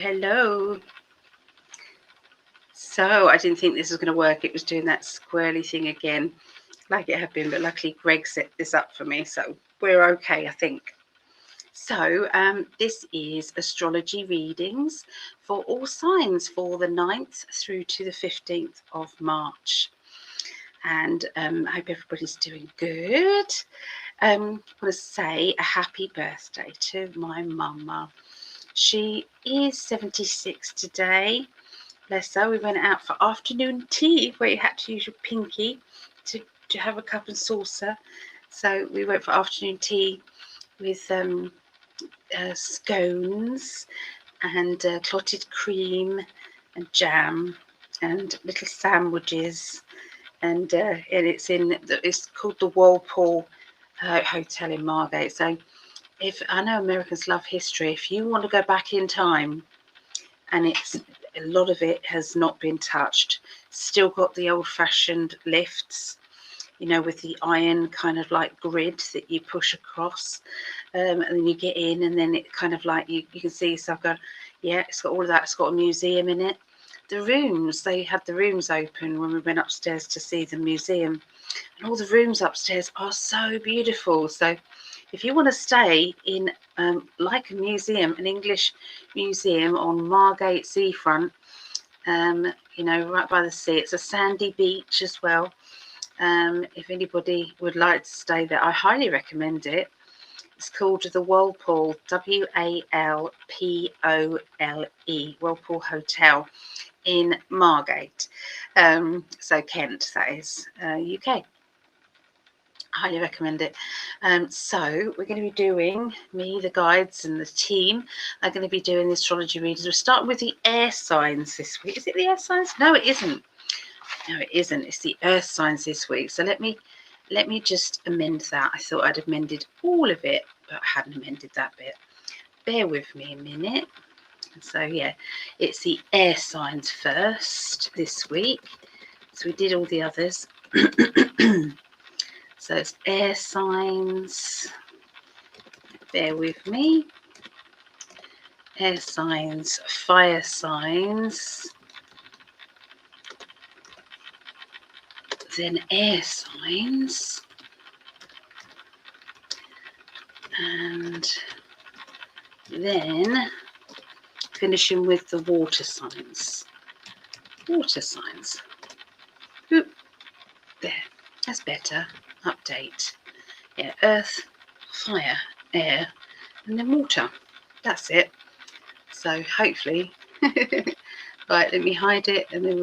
Hello. So I didn't think this was going to work. It was doing that squirrely thing again, like it had been, but luckily Greg set this up for me, so we're okay, I think. So this is astrology readings for all signs for the 9th through to the 15th of March. And I hope everybody's doing good. I want to say a happy birthday to my mama. She is 76 today. Bless her. We went out for afternoon tea where you had to use your pinky to have a cup and saucer. So we went for afternoon tea with scones and clotted cream and jam and little sandwiches. And it's called the Walpole Hotel in Margate. So if I know Americans love history, if you want to go back in time, and it's a lot of it has not been touched, still got the old-fashioned lifts, with the iron kind of like grid that you push across, and then you get in, and then it kind of like you can see yourself going, yeah, it's got all of that. It's got a museum in it. The rooms, they had the rooms open when we went upstairs to see the museum, and all the rooms upstairs are so beautiful. So if you want to stay in like a museum, an English museum on Margate seafront, right by the sea, it's a sandy beach as well. If anybody would like to stay there, I highly recommend it. It's called the Walpole, Walpole, Walpole Hotel in Margate. So Kent, that is, UK. Highly recommend it. So we're going to be doing, me, the guides and the team are going to be doing the astrology readings. We're starting with the air signs this week. Is it the air signs? No, it isn't. No, it isn't. It's the earth signs this week. So let me just amend that. I thought I'd amended all of it, but I hadn't amended that bit. Bear with me a minute. So yeah, it's the air signs first this week. So we did all the others. So it's air signs. Bear with me. Air signs, fire signs, then air signs, and then finishing with the water signs. Water signs. Oop. There, that's better. Update. Yeah, earth, fire, air, and then water. That's it. So hopefully, right, let me hide it and then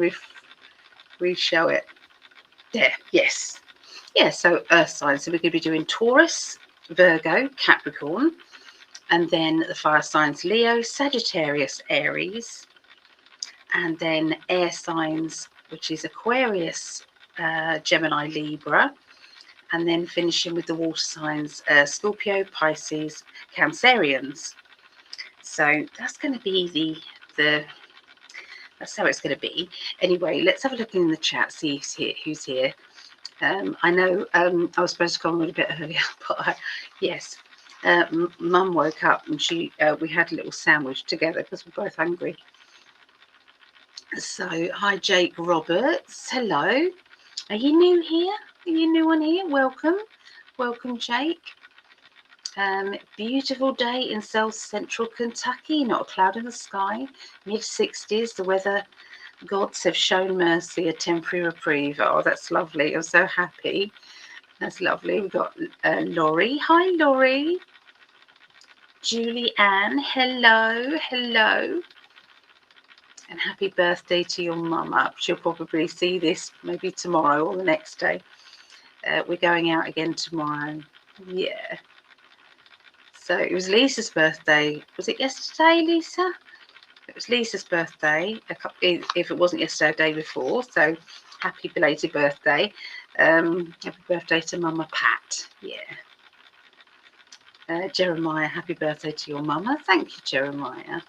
re-show it. There, yes. Yeah, so earth signs. So we're going to be doing Taurus, Virgo, Capricorn, and then the fire signs Leo, Sagittarius, Aries, and then air signs, which is Aquarius, Gemini, Libra, and then finishing with the water signs Scorpio, Pisces, Cancerians. So that's going to be the that's how it's going to be. Anyway, let's have a look in the chat, see who's here. I know I was supposed to come a little bit earlier, but yes, Mum woke up and we had a little sandwich together because we're both hungry. So hi, Jake Roberts. Hello. Are you new here? Are you new on here? Welcome, Jake. Beautiful day in South Central Kentucky. Not a cloud in the sky. Mid-60s. The weather gods have shown mercy. A temporary reprieve. Oh, that's lovely. I'm so happy. That's lovely. We've got Laurie. Hi, Laurie. Julie Ann. Hello. And happy birthday to your mama. She'll probably see this maybe tomorrow or the next day. We're going out again tomorrow. Yeah. So it was Lisa's birthday. Was it yesterday, Lisa? It was Lisa's birthday. If it wasn't yesterday, the day before. So happy belated birthday. Happy birthday to Mama Pat. Yeah. Jeremiah, happy birthday to your mama. Thank you, Jeremiah.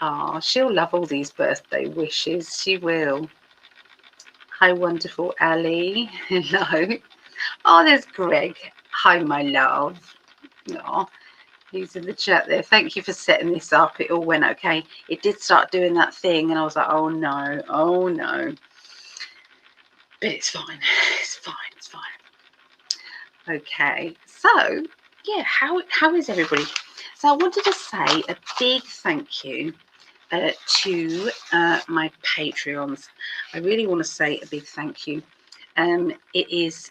Oh, she'll love all these birthday wishes. She will. Hi, wonderful Ali. Hello. Oh, there's Greg. Hi, my love. Oh, He's in the chat there. Thank you for setting this up. It all went okay. It did start doing that thing, and I was like, oh no, oh no. But it's fine. It's fine. It's fine. Okay. So, yeah, how is everybody? So I wanted to say a big thank you to my Patreons. I really want to say a big thank you. It is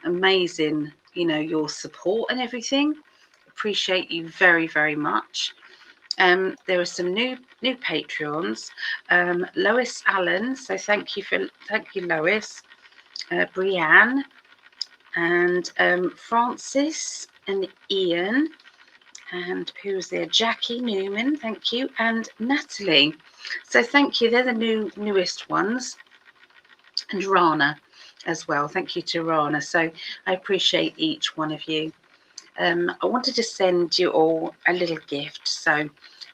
amazing, you know, your support and everything. Appreciate you very, very much. There are some new Patreons. Lois Allen, so thank you, Lois. Brianne and Francis and Ian. And who was there? Jackie Newman, thank you, and Natalie. So thank you. They're the newest ones. And Rana as well. Thank you to Rana. So I appreciate each one of you. I wanted to send you all a little gift. So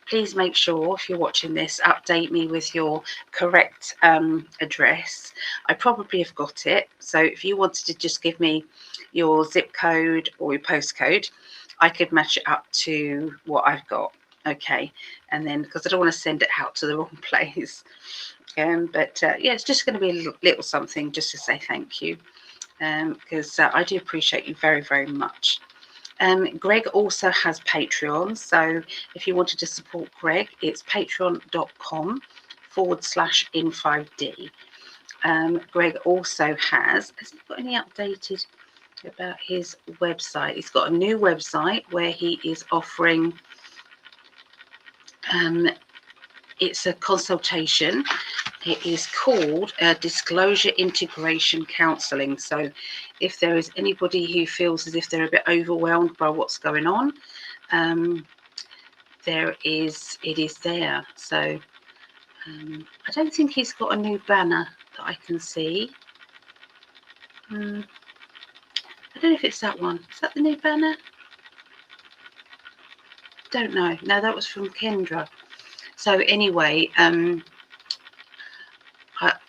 please make sure, if you're watching this, update me with your correct address. I probably have got it. So if you wanted to just give me your zip code or your postcode, I could match it up to what I've got. Okay. And then, because I don't want to send it out to the wrong place. But yeah, it's just going to be a little something just to say thank you. Because I do appreciate you very, very much. Gregg also has Patreon, so if you wanted to support Gregg, it's patreon.com/In5D. Gregg also has he got any updated about his website? He's got a new website where he is offering, it's a consultation. It is called Disclosure Integration Counselling. So if there is anybody who feels as if they're a bit overwhelmed by what's going on, it is there. So I don't think he's got a new banner that I can see. I don't know if it's that one. Is that the new banner? Don't know. No, that was from Kendra. So anyway,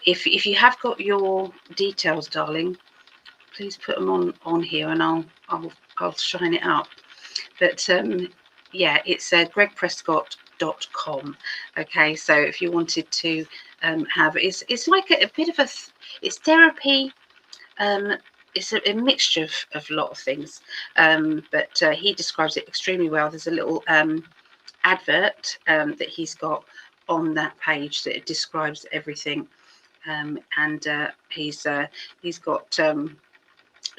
if you have got your details, darling, please put them on here, and I'll shine it up. But yeah, it's greggprescott.com. Okay, so if you wanted to have it's like a bit of it's therapy. It's a mixture of a lot of things, but he describes it extremely well. There's a little advert that he's got on that page that it describes everything. And he's got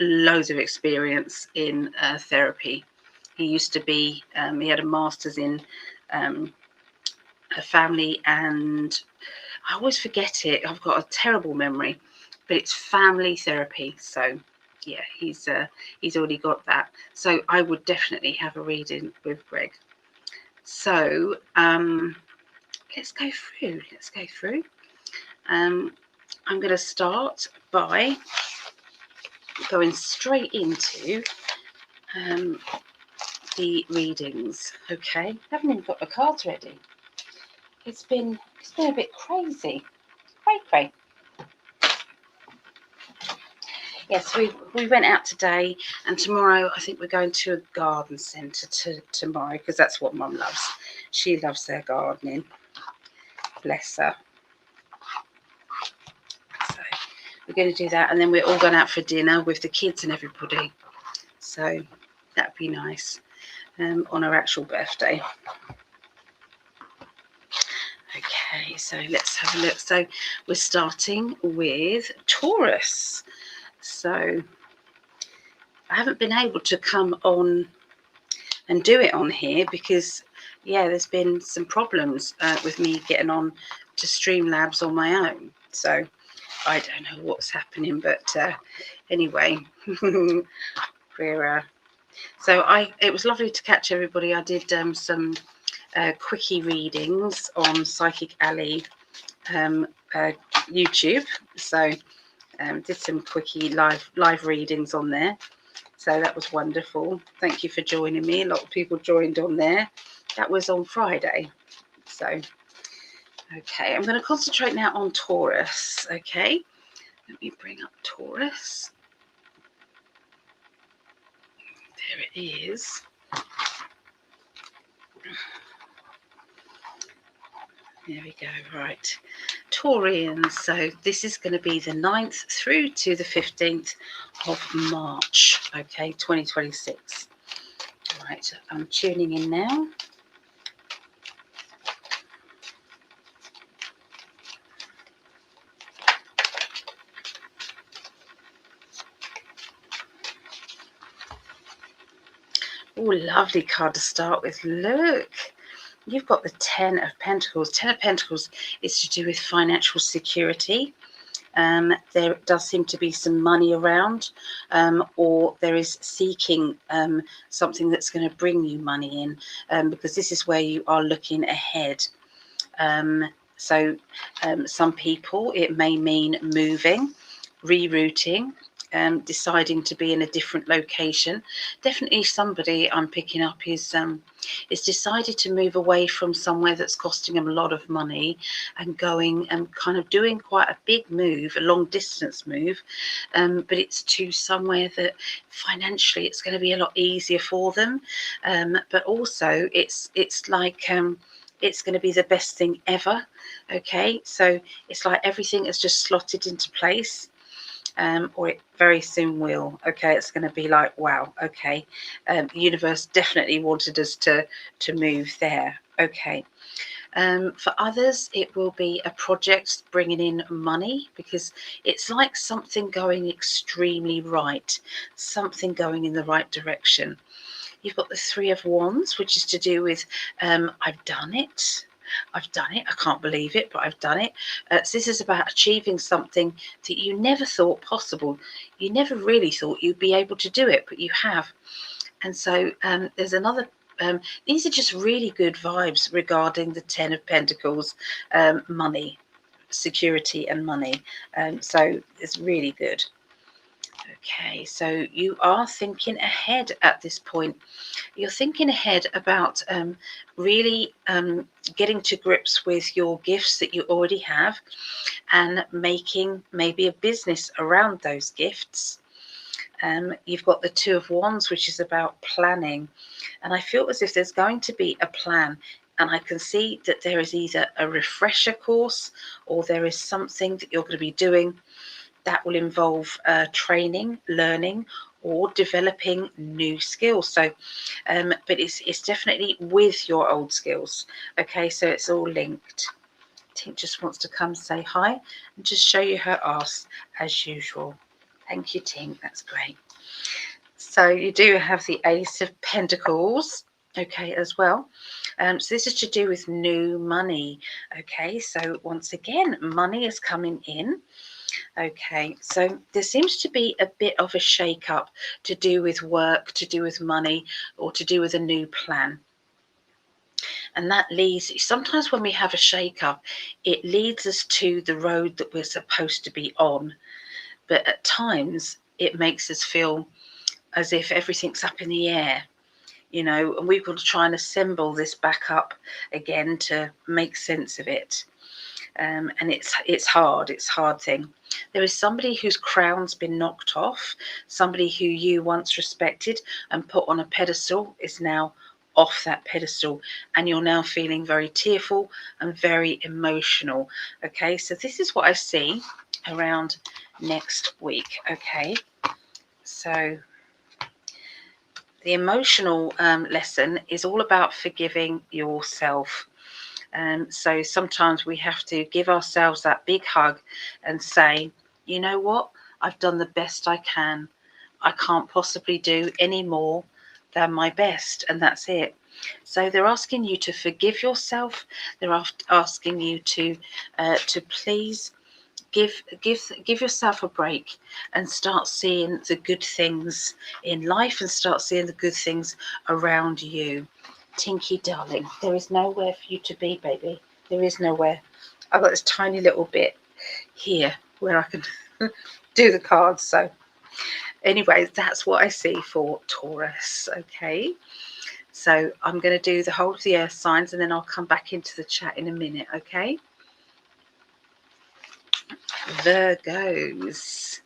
loads of experience in therapy. He used to be, he had a master's in family, and I always forget it. I've got a terrible memory, but it's family therapy. So yeah, he's already got that. So I would definitely have a reading with Gregg. So let's go through. I'm going to start by going straight into the readings. Okay, I haven't even got the cards ready. It's been a bit crazy. Cray. Yes, we went out today, and tomorrow I think we're going to a garden centre tomorrow, because that's what Mum loves. She loves their gardening. Bless her. So we're going to do that, and then we're all going out for dinner with the kids and everybody. So that'd be nice on our actual birthday. Okay, so let's have a look. So we're starting with Taurus. So I haven't been able to come on and do it on here because, yeah, there's been some problems with me getting on to Streamlabs on my own. So I don't know what's happening, but anyway, it was lovely to catch everybody. I did some quickie readings on PsychicAlly YouTube. So did some quickie live readings on there. So that was wonderful. Thank you for joining me. A lot of people joined on there. That was on Friday. So, okay, I'm going to concentrate now on Taurus. Okay, let me bring up Taurus. There it is. There we go. Right, Taurians. So this is going to be the 9th through to the 15th of March. Okay, 2026. Right, I'm tuning in now. Oh, lovely card to start with. Look, you've got the 10 of Pentacles. 10 of Pentacles is to do with financial security. There does seem to be some money around, or there is seeking something that's going to bring you money in, because this is where you are looking ahead. So some people, it may mean moving, rerouting, deciding to be in a different location. Definitely somebody I'm picking up is decided to move away from somewhere that's costing them a lot of money and going and kind of doing quite a big move, a long distance move, but it's to somewhere that financially it's going to be a lot easier for them, but also it's like it's going to be the best thing ever. Okay, so it's like everything is just slotted into place, or it very soon will. Okay, it's going to be like, wow, okay, the universe definitely wanted us to move there. Okay. For others, it will be a project bringing in money, because it's like something going extremely right, something going in the right direction. You've got the 3 of Wands, which is to do with I've done it. I've done it. I can't believe it, but I've done it. So this is about achieving something that you never thought possible. You never really thought you'd be able to do it, but you have. And so there's another. These are just really good vibes regarding the 10 of Pentacles, money, security, and money. So it's really good. Okay, so you are thinking ahead at this point. You're thinking ahead about really getting to grips with your gifts that you already have and making maybe a business around those gifts. You've got the 2 of Wands, which is about planning. And I feel as if there's going to be a plan. And I can see that there is either a refresher course or there is something that you're going to be doing that will involve training, learning, or developing new skills. So, but it's definitely with your old skills. Okay, so it's all linked. Tink just wants to come say hi and just show you her arse as usual. Thank you, Tink. That's great. So you do have the Ace of Pentacles, okay, as well. So this is to do with new money. Okay, so once again, money is coming in. Okay, so there seems to be a bit of a shake-up to do with work, to do with money, or to do with a new plan. And that leads, sometimes when we have a shake-up, it leads us to the road that we're supposed to be on. But at times, it makes us feel as if everything's up in the air, you know, and we've got to try and assemble this back up again to make sense of it. And it's hard. It's a hard thing. There is somebody whose crown's been knocked off. Somebody who you once respected and put on a pedestal is now off that pedestal, and you're now feeling very tearful and very emotional. Okay, so this is what I see around next week. Okay, so the emotional lesson is all about forgiving yourself. So sometimes we have to give ourselves that big hug and say, you know what, I've done the best I can. I can't possibly do any more than my best, and that's it. So they're asking you to forgive yourself. They're asking you to please give yourself a break and start seeing the good things in life and start seeing the good things around you. Tinky darling, there is nowhere for you to be, baby. There is nowhere. I've got this tiny little bit here where I can do the cards. So anyway, that's what I see for Taurus. Okay, so I'm going to do the whole of the earth signs and then I'll come back into the chat in a minute. Okay, Virgos.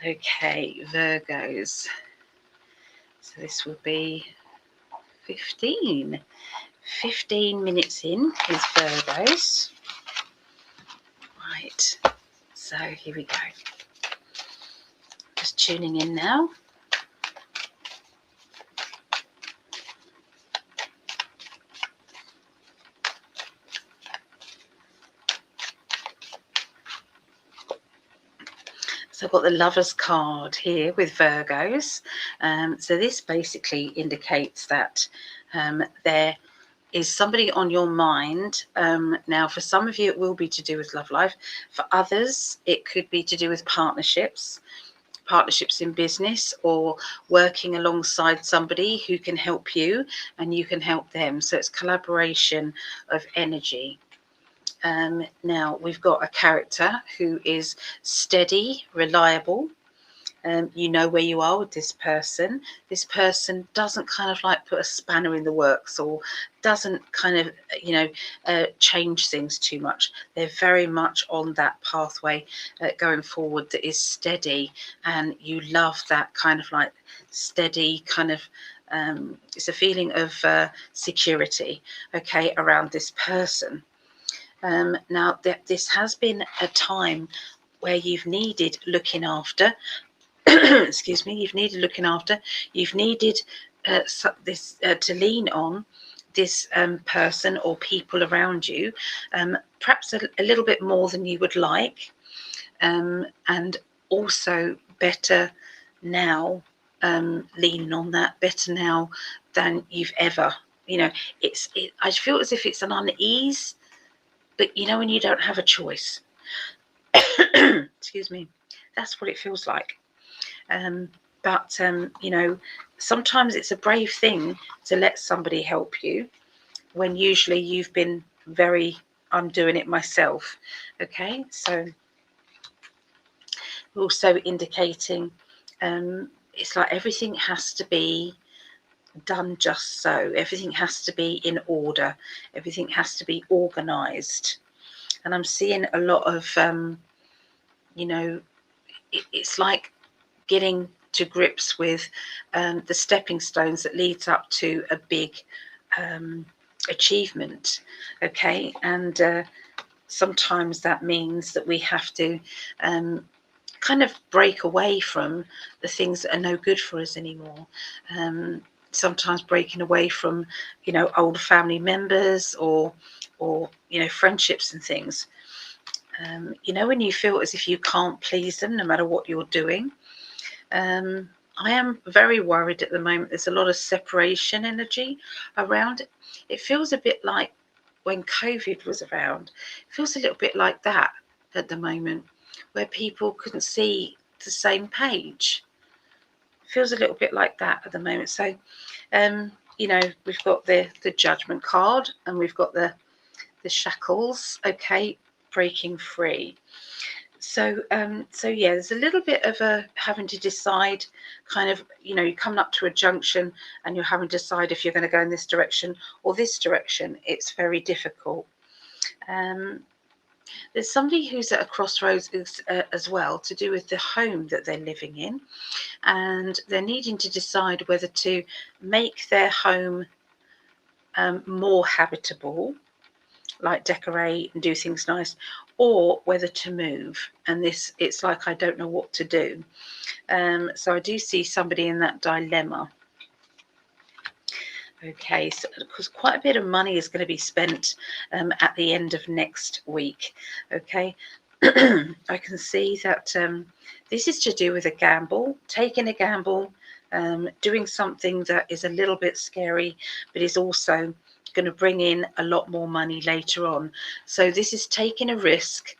Okay, Virgos. So this will be 15 15 minutes in with Virgos. Right, so here we go. Just tuning in now. So I've got the Lovers card here with Virgos. So this basically indicates that there is somebody on your mind. Now, for some of you, it will be to do with love life. For others, it could be to do with partnerships in business, or working alongside somebody who can help you and you can help them. So it's collaboration of energy. Now, we've got a character who is steady, reliable. You know where you are with this person. This person doesn't kind of like put a spanner in the works, or doesn't kind of, change things too much. They're very much on that pathway going forward that is steady, and you love that kind of like steady kind of, it's a feeling of security, okay, around this person. Now, this has been a time where you've needed looking after. Excuse me, you've needed looking after. You've needed to lean on this person or people around you, perhaps a little bit more than you would like, and also better now, leaning on that better now than you've ever. I feel as if it's an unease, but when you don't have a choice. Excuse me, that's what it feels like. But sometimes it's a brave thing to let somebody help you, when usually you've been very, I'm doing it myself. Okay, so also indicating it's like everything has to be done just so. Everything has to be in order. Everything has to be organized. And I'm seeing a lot of, it's like getting to grips with the stepping stones that leads up to a big achievement. Okay, and sometimes that means that we have to kind of break away from the things that are no good for us anymore. Sometimes breaking away from older family members, or friendships and things. When you feel as if you can't please them no matter what you're doing. I am very worried at the moment. There's a lot of separation energy around. It feels a bit like when COVID was around. It feels a little bit like that at the moment, where people couldn't see the same page. It feels a little bit like that at the moment. So, we've got the Judgment card, and we've got the shackles. Okay, breaking free. So yeah, there's a little bit of a having to decide, kind of, you're coming up to a junction and you're having to decide if you're going to go in this direction or this direction. It's very difficult. There's somebody who's at a crossroads as well, to do with the home that they're living in, and they're needing to decide whether to make their home more habitable, like decorate and do things nice, or whether to move. And it's like, I don't know what to do. So I do see somebody in that dilemma. Okay, so because quite a bit of money is going to be spent at the end of next week. Okay, I can see that this is to do with a gamble, taking a gamble, doing something that is a little bit scary, but is also going to bring in a lot more money later on. So this is taking a risk,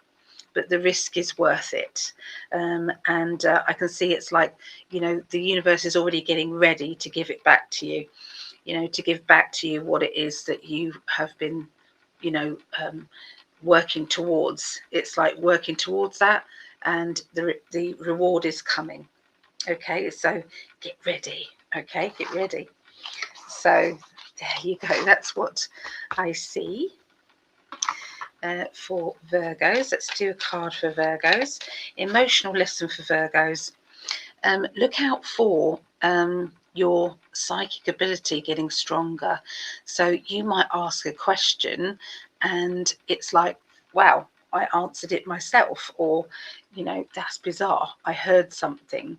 but the risk is worth it. And I can see it's like, the universe is already getting ready to give it back to you, to give back to you what it is that you have been, working towards. It's like working towards that, and the reward is coming. Okay, so get ready. Okay, get ready. So there you go. That's what I see for Virgos. Let's do a card for Virgos. Emotional lesson for Virgos. Look out for your psychic ability getting stronger. So you might ask a question and it's like, wow, I answered it myself, or, you know, that's bizarre, I heard something.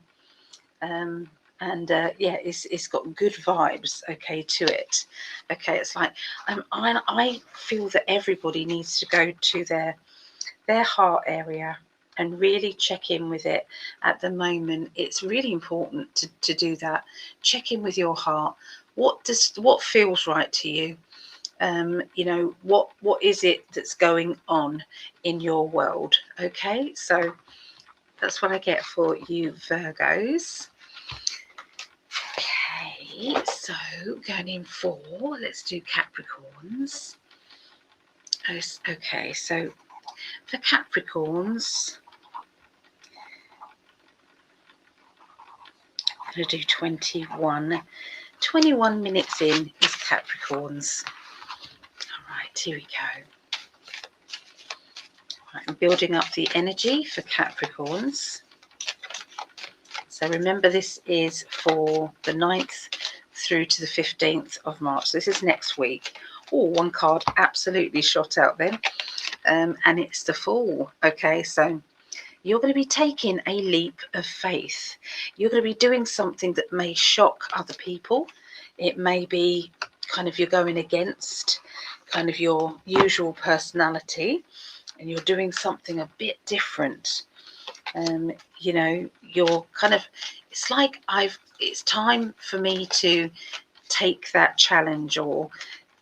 Yeah, it's got good vibes, okay, to it. Okay, it's like I feel that everybody needs to go to their heart area and really check in with it at the moment. It's really important to do that. Check in with your heart. What feels right to you? You know, what is it that's going on in your world? Okay, so that's what I get for you, Virgos. Okay, so going in for, let's do Capricorns. Okay, so for Capricorns, I'm going to do 21 minutes in is Capricorns. All right, here we go. Right, I'm building up the energy for Capricorns. So remember, this is for the 9th through to the 15th of March. This is next week. Oh, one card absolutely shot out then. And it's the Fool. Okay, so you're going to be taking a leap of faith. You're going to be doing something that may shock other people. It may be kind of you're going against kind of your usual personality, and you're doing something a bit different. You know, you're kind of, it's like it's time for me to take that challenge, or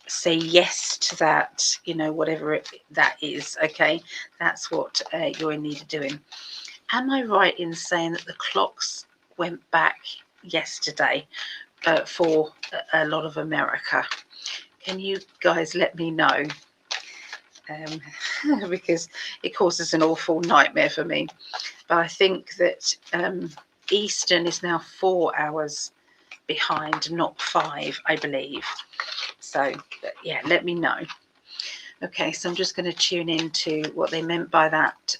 say yes to that, you know, whatever that is. Okay, that's what you're in need of doing. Am I right in saying that the clocks went back yesterday for a lot of America? Can you guys let me know? Because it causes an awful nightmare for me. But I think that Eastern is now 4 hours behind, not 5, I believe. So, yeah, let me know. Okay, so I'm just going to tune into what they meant by that,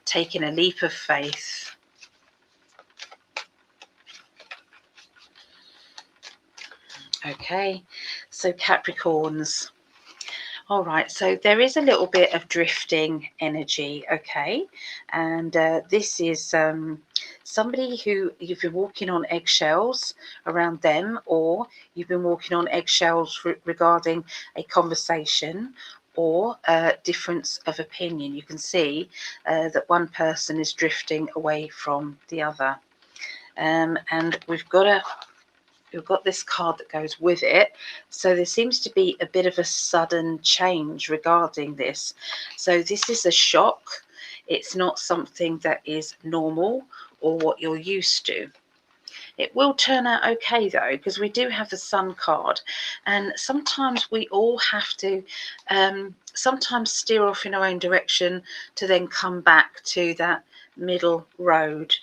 taking a leap of faith. Okay, so Capricorns. All right, so there is a little bit of drifting energy, okay? And this is somebody who you've been walking on eggshells around them, or you've been walking on eggshells regarding a conversation or a difference of opinion. You can see that one person is drifting away from the other. And we've got this card that goes with it. So there seems to be a bit of a sudden change regarding this. So this is a shock. It's not something that is normal or what you're used to. It will turn out okay though, because we do have the Sun card, and sometimes we all have to sometimes steer off in our own direction to then come back to that middle road.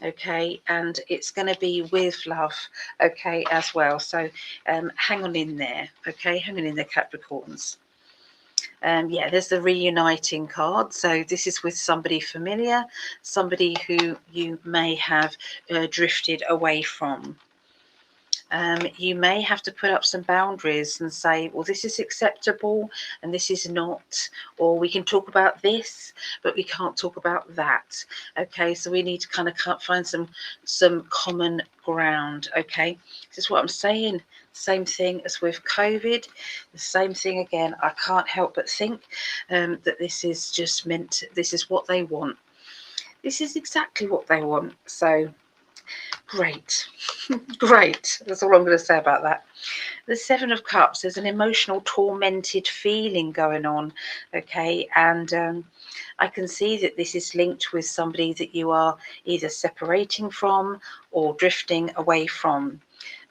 Okay, and it's going to be with love, okay, as well. So hang on in there, okay, hang on in there, Capricorns. Yeah, there's the reuniting card. So this is with somebody familiar, somebody who you may have drifted away from. You may have to put up some boundaries and say, well, this is acceptable and this is not, or we can talk about this, but we can't talk about that. Okay, so we need to kind of find some common ground. Okay, this is what I'm saying. Same thing as with COVID, the same thing again. I can't help but think that this is just this is what they want. This is exactly what they want. So great. Great. That's all I'm going to say about that. The Seven of Cups, there's an emotional, tormented feeling going on. Okay. And I can see that this is linked with somebody that you are either separating from or drifting away from.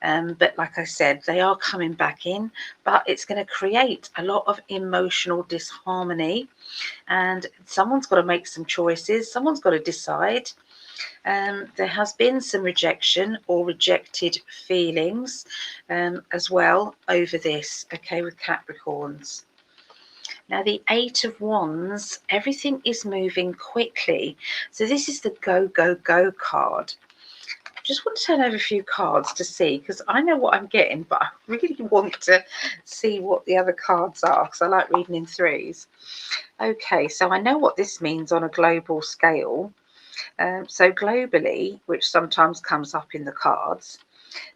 But like I said, they are coming back in, but it's going to create a lot of emotional disharmony. And someone's got to make some choices. Someone's got to decide. There has been some rejection or rejected feelings as well over this, okay, with Capricorns. Now, the Eight of Wands, everything is moving quickly. So this is the go, go, go card. I'm just want to turn over a few cards to see, because I know what I'm getting, but I really want to see what the other cards are, because I like reading in threes. Okay, so I know what this means on a global scale. So globally, which sometimes comes up in the cards,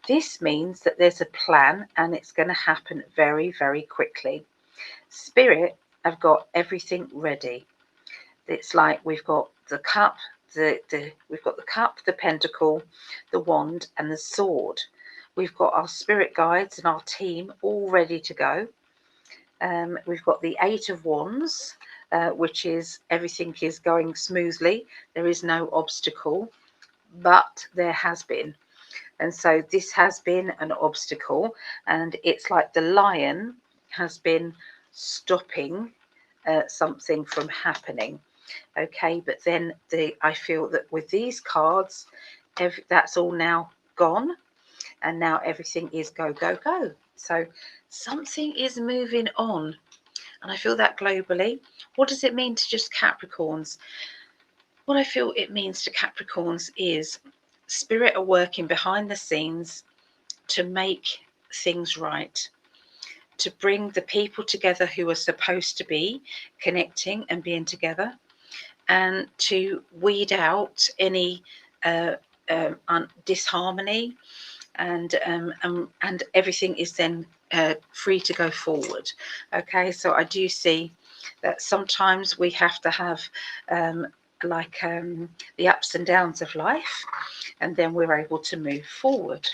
this means that there's a plan and it's going to happen very, very quickly. Spirit have got everything ready. It's like we've got the cup, we've got the cup, the pentacle, the wand, and the sword. We've got our spirit guides and our team all ready to go. We've got the 8 of Wands, which is everything is going smoothly. There is no obstacle, but there has been. And so this has been an obstacle, and it's like the lion has been stopping something from happening. Okay, but then I feel that with these cards, that's all now gone, and now everything is go, go, go. So something is moving on, and I feel that globally. What does it mean to just Capricorns? What I feel it means to Capricorns is spirit are working behind the scenes to make things right, to bring the people together who are supposed to be connecting and being together, and to weed out any disharmony, and everything is then free to go forward. Okay, so I do see that sometimes we have to have the ups and downs of life, and then we're able to move forward.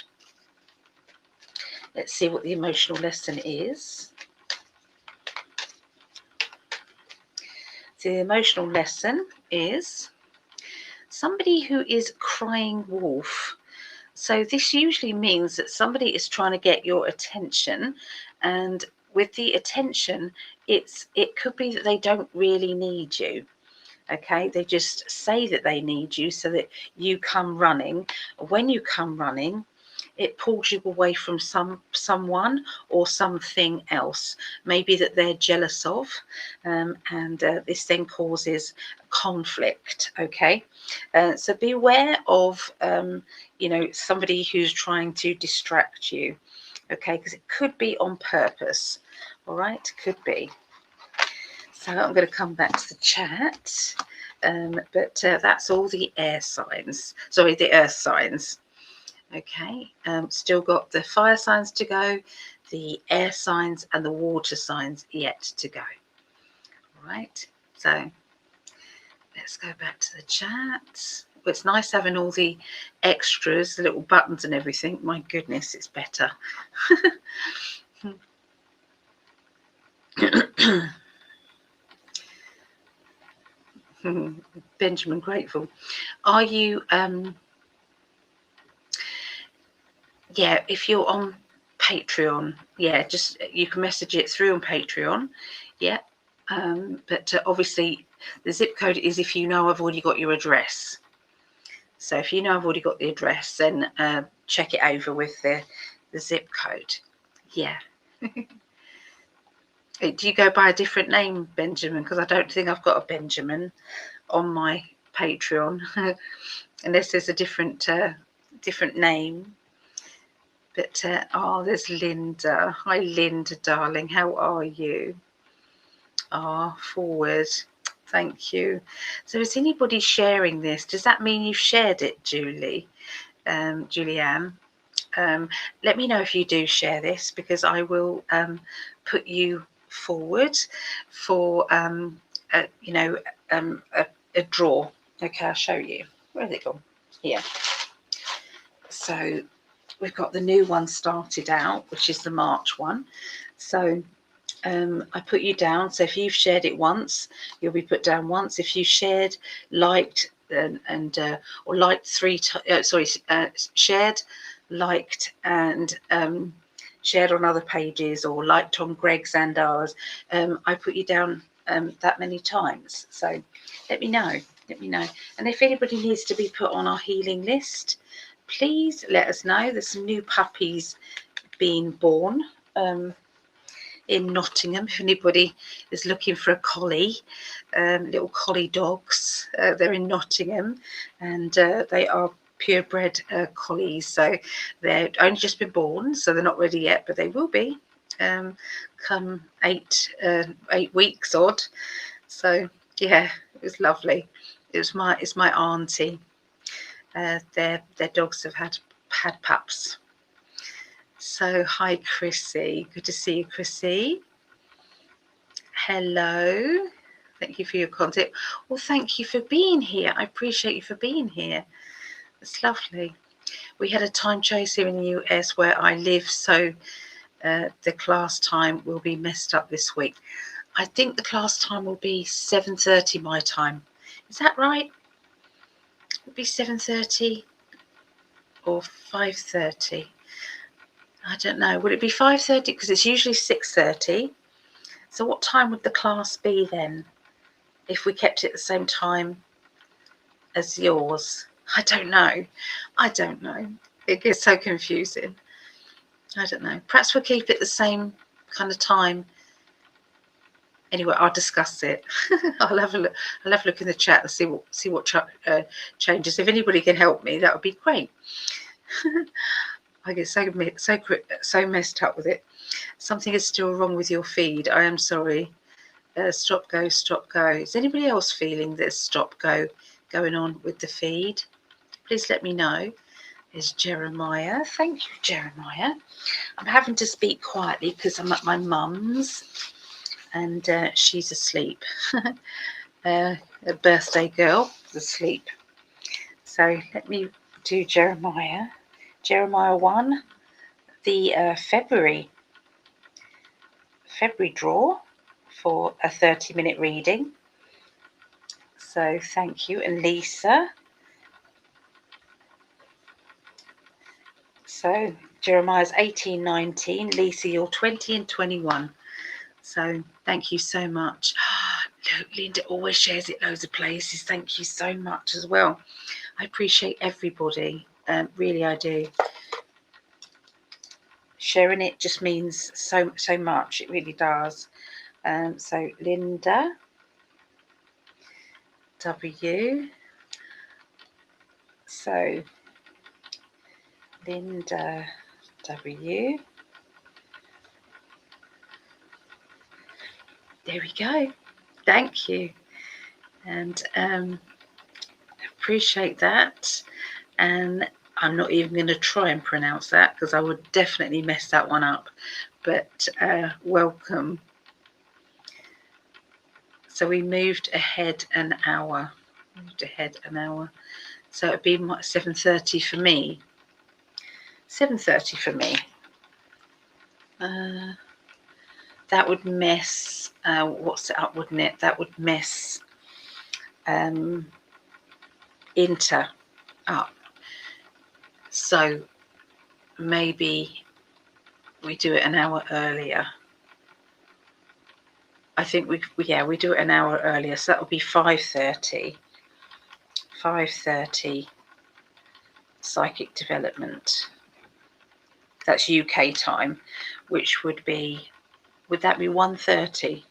Let's see what the emotional lesson is. So the emotional lesson is somebody who is crying wolf. So this usually means that somebody is trying to get your attention, and with the attention, it could be that they don't really need you. Okay, they just say that they need you so that you come running. When you come running, it pulls you away from someone or something else, maybe that they're jealous of, and this then causes conflict. Okay, so beware of somebody who's trying to distract you. Okay, because it could be on purpose. All right, could be. So I'm going to come back to the chat, but that's all the air signs. Sorry, the earth signs. Okay, still got the fire signs to go, the air signs and the water signs yet to go. All right, so let's go back to the chat. Well, it's nice having all the extras, the little buttons and everything. My goodness, it's better. Benjamin, grateful. Are you yeah, if you're on Patreon, yeah, just you can message it through on Patreon. Yeah, but obviously the zip code is if you know I've already got your address. So if you know I've already got the address, then check it over with the zip code. Yeah. Do you go by a different name, Benjamin? Because I don't think I've got a Benjamin on my Patreon, unless there's a different name. But oh, there's Linda. Hi, Linda, darling. How are you? Ah, forward. Thank you. So is anybody sharing this? Does that mean you've shared it, Julie? Julianne? Let me know if you do share this, because I will put you forward for a draw. Okay, I'll show you. Where have they gone? Here. So we've got the new one started out, which is the March one. So I put you down. So if you've shared it once, you'll be put down once. If you shared, liked, or liked shared, liked, and shared on other pages, or liked on Gregg's and ours, I put you down that many times. So let me know. Let me know. And if anybody needs to be put on our healing list, please let us know. There's some new puppies being born in Nottingham. If anybody is looking for a collie, little collie dogs, they're in Nottingham, and they are purebred collies. So they're only just been born, so they're not ready yet, but they will be come 8 weeks odd. So yeah, it was lovely. It's my auntie. Their dogs have had pups. So hi Chrissy, good to see you, Chrissy. Hello, thank you for your contact. Well, thank you for being here. I appreciate you for being here. It's lovely. We had a time change here in the US where I live, so the class time will be messed up this week. I think the class time will be 7:30 my time. Is that right? It'll be 7:30 or 5:30. I don't know. Would it be 5:30? Because it's usually 6:30. So what time would the class be then, if we kept it the same time as yours? I don't know. I don't know. It gets so confusing. I don't know. Perhaps we'll keep it the same kind of time. Anyway, I'll discuss it. I'll have a look. I'll have a look in the chat and see what changes. If anybody can help me, that would be great. I get so messed up with it. Something is still wrong with your feed. I am sorry. Stop go. Is anybody else feeling this stop go going on with the feed? Please let me know. There's Jeremiah. Thank you, Jeremiah. I'm having to speak quietly because I'm at my mum's and she's asleep. A birthday girl is asleep. So let me do Jeremiah. Jeremiah 1, the February draw for a 30-minute reading. So thank you. And Lisa. So Jeremiah's 18, 19. Lisa, you're 20 and 21. So thank you so much. Linda always shares it loads of places. Thank you so much as well. I appreciate everybody. Really, I do. Sharing it just means so much. It really does. So Linda W. So Linda W. There we go. Thank you. And appreciate that. And I'm not even going to try and pronounce that because I would definitely mess that one up. But welcome. So we moved ahead an hour. So it'd be 7:30 for me. 7:30 for me. That would mess. What's it up, wouldn't it? That would mess Inter up. So maybe we do it an hour earlier. I think we do it an hour earlier. So that would be 5:30. 5:30 psychic development. That's UK time, which would be, would that be 1:30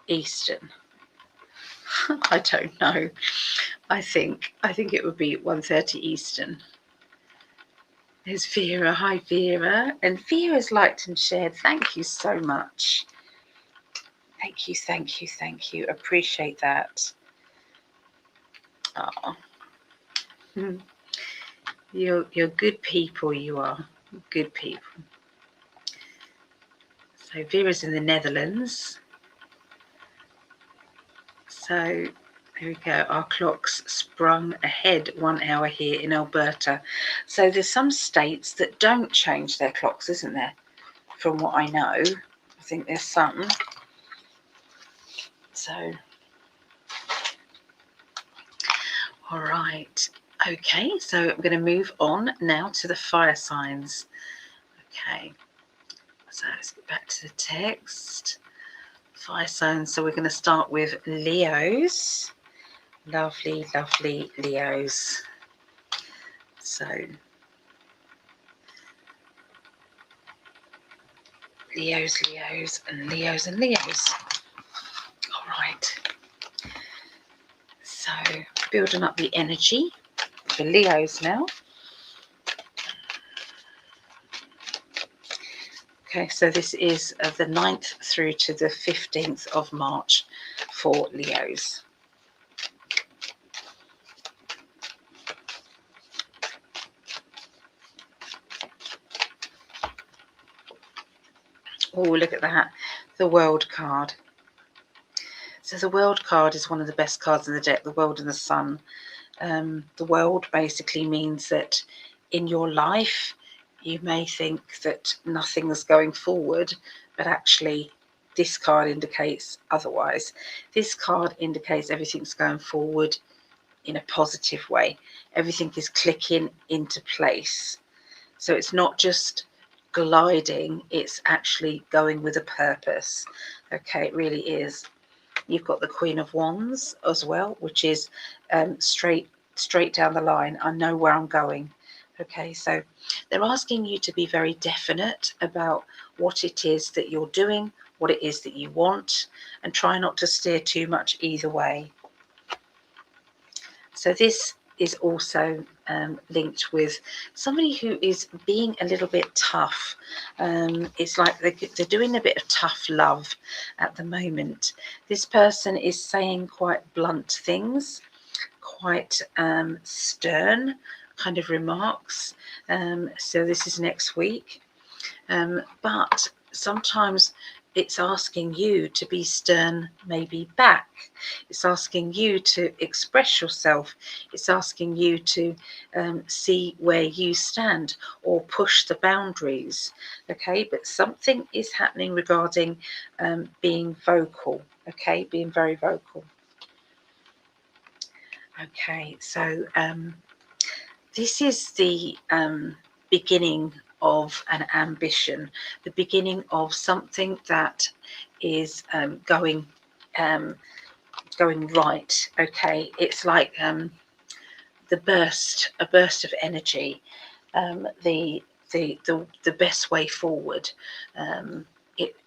Eastern? I don't know. I think it would be 1:30 Eastern. There's Vera. Hi, Vera. And Vera's liked and shared. Thank you so much. Thank you. Appreciate that. Oh. You're good people, you are. Good people. So Vera's in the Netherlands. So there we go. Our clocks sprung ahead 1 hour here in Alberta. So there's some states that don't change their clocks, isn't there? From what I know. I think there's some. So, all right. Okay, so I'm going to move on now to the fire signs. Okay, so let's get back to the text. Fire signs. So we're going to start with Leos. Lovely Leos. So Leos and Leos. All right. So building up the energy for Leos now. Okay, so this is the 9th through to the 15th of March for Leos. Oh, look at that, the World card. So the World card is one of the best cards in the deck, the World and the Sun. The World basically means that in your life, you may think that nothing is going forward, but actually this card indicates otherwise. This card indicates everything's going forward in a positive way. Everything is clicking into place. So it's not just gliding, it's actually going with a purpose. Okay, it really is. You've got the Queen of Wands as well, which is straight down the line. I know where I'm going. Okay, so they're asking you to be very definite about what it is that you're doing, what it is that you want, and try not to steer too much either way. So this is also linked with somebody who is being a little bit tough. It's like they're doing a bit of tough love at the moment. This person is saying quite blunt things, quite stern kind of remarks. So this is next week. But sometimes it's asking you to be stern, maybe back. It's asking you to express yourself. It's asking you to see where you stand or push the boundaries. Okay, but something is happening regarding being vocal. Okay, being very vocal. Okay, so this is the beginning of an ambition, the beginning of something that is going right. Okay, it's like a burst of energy, the best way forward.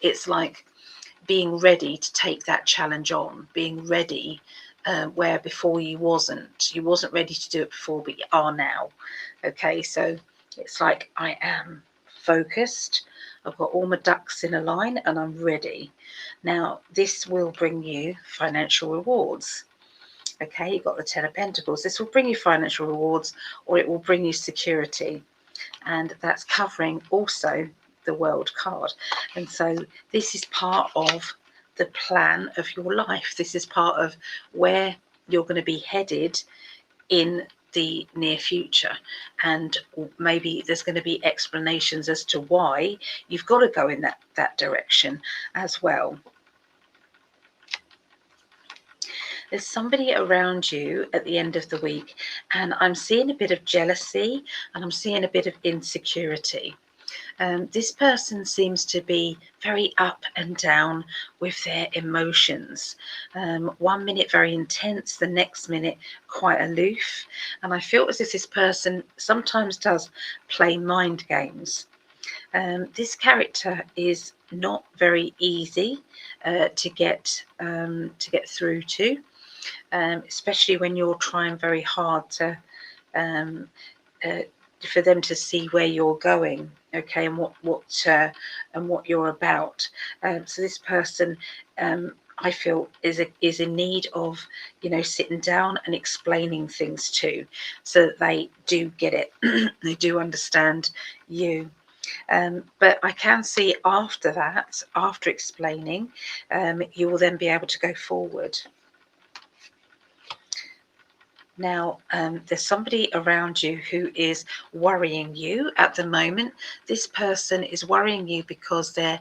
It's like being ready to take that challenge on, being ready where before you wasn't ready to do it before, but you are now. Okay, so it's like I am focused, I've got all my ducks in a line and I'm ready. Now this will bring you financial rewards. Okay, you've got the 10 of Pentacles. This will bring you financial rewards, or it will bring you security, and that's covering also the World card. And so this is part of the plan of your life. This is part of where you're going to be headed in the near future, and maybe there's going to be explanations as to why you've got to go in that direction as well. There's somebody around you at the end of the week, and I'm seeing a bit of jealousy and I'm seeing a bit of insecurity. This person seems to be very up and down with their emotions. 1 minute very intense, the next minute quite aloof. And I feel as if this person sometimes does play mind games. This character is not very easy to get through to, especially when you're trying very hard to for them to see where you're going, okay, and what you're about. So this person, I feel, is in need of, sitting down and explaining things to, so that they do get it, they do understand you. But I can see after that, after explaining, you will then be able to go forward. Now, there's somebody around you who is worrying you at the moment. This person is worrying you because they're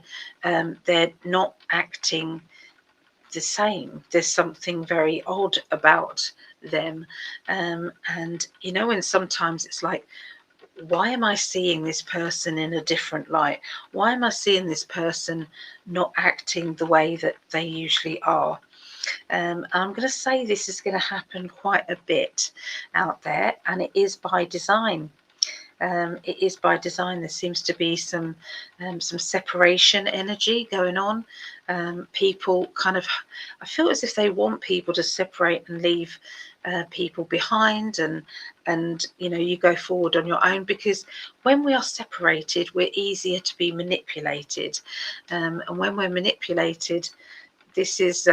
not acting the same. There's something very odd about them, and and sometimes it's like, why am I seeing this person in a different light? Why am I seeing this person not acting the way that they usually are? And I'm going to say this is going to happen quite a bit out there, and it is by design. It is by design. There seems to be some separation energy going on. People kind of, I feel as if they want people to separate and leave people behind, and and you go forward on your own, because when we are separated, we're easier to be manipulated, and when we're manipulated, this is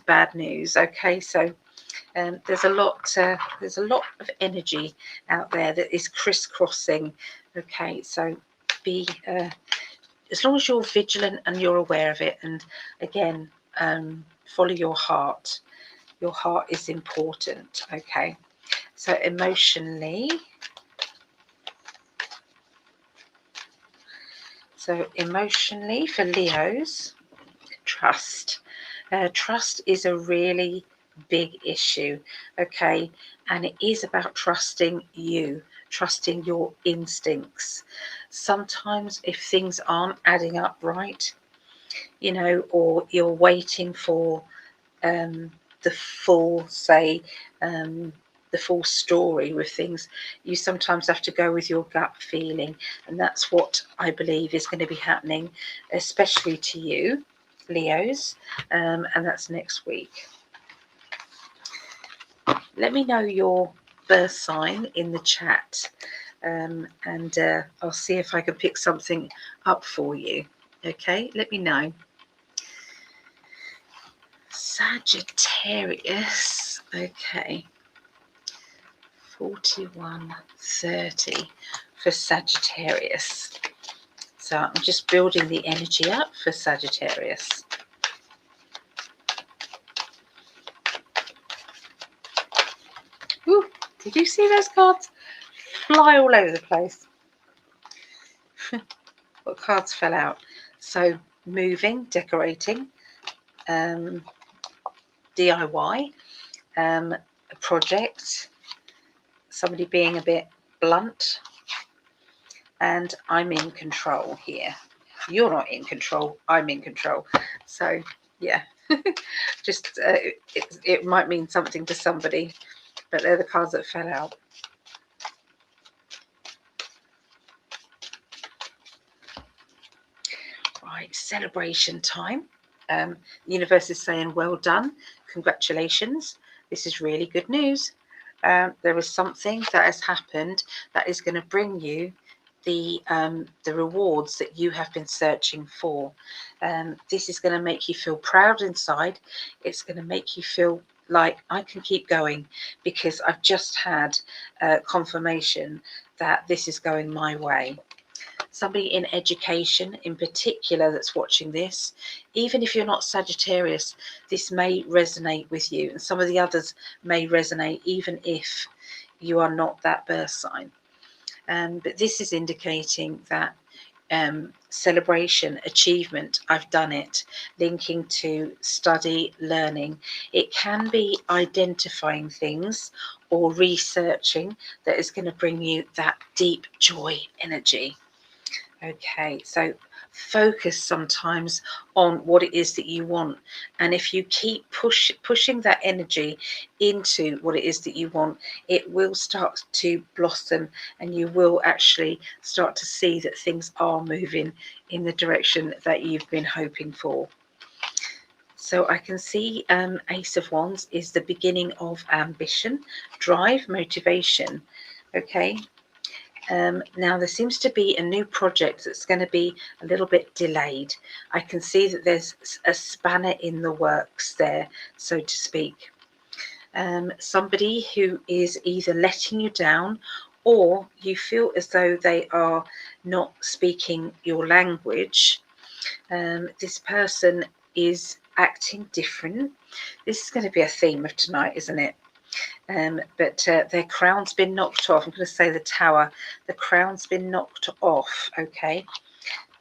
bad news. Okay, so there's a lot of energy out there that is crisscrossing. Okay, so be as long as you're vigilant and you're aware of it, and again, follow your heart. Your heart is important. Okay, so emotionally for Leos, trust. Trust is a really big issue. Okay, and it is about trusting you, trusting your instincts. Sometimes if things aren't adding up right, or you're waiting for the full, the full story with things, you sometimes have to go with your gut feeling, and that's what I believe is going to be happening, especially to you, Leos, and that's next week. Let me know your birth sign in the chat, and I'll see if I can pick something up for you. Okay, let me know. Sagittarius. Okay, 4130 for Sagittarius. So I'm just building the energy up for Sagittarius. Ooh, did you see those cards fly all over the place? What cards fell out? So moving, decorating, DIY, a project, somebody being a bit blunt, and I'm in control here. You're not in control, I'm in control. So yeah, just it might mean something to somebody, but they're the cards that fell out. Right, celebration time. The universe is saying, well done, congratulations, this is really good news. There is something that has happened that is going to bring you the rewards that you have been searching for. This is going to make you feel proud inside. It's going to make you feel like I can keep going because I've just had confirmation that this is going my way. Somebody in education in particular that's watching this, even if you're not Sagittarius, this may resonate with you, and some of the others may resonate even if you are not that birth sign. But this is indicating that celebration, achievement, I've done it, linking to study, learning. It can be identifying things or researching that is going to bring you that deep joy energy. Okay, so focus sometimes on what it is that you want, and if you keep pushing that energy into what it is that you want, it will start to blossom, and you will actually start to see that things are moving in the direction that you've been hoping for. So I can see Ace of Wands is the beginning of ambition, drive, motivation. Okay. Now there seems to be a new project that's going to be a little bit delayed. I can see that there's a spanner in the works there, so to speak. Somebody who is either letting you down, or you feel as though they are not speaking your language. This person is acting different. This is going to be a theme of tonight, isn't it? But their crown's been knocked off. I'm going to say the Tower. The crown's been knocked off, okay?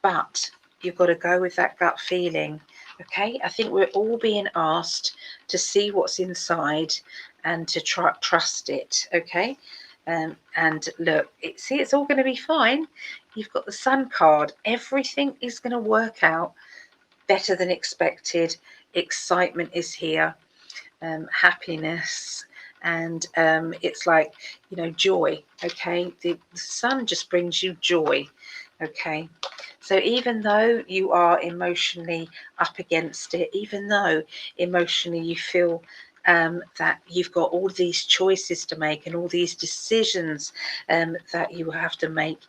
But you've got to go with that gut feeling, okay? I think we're all being asked to see what's inside and to trust it, okay? And look, it's all going to be fine. You've got the Sun card. Everything is going to work out better than expected. Excitement is here, happiness. And it's like, joy, okay? The sun just brings you joy, okay? So even though you are emotionally up against it, even though emotionally you feel that you've got all these choices to make and all these decisions that you have to make.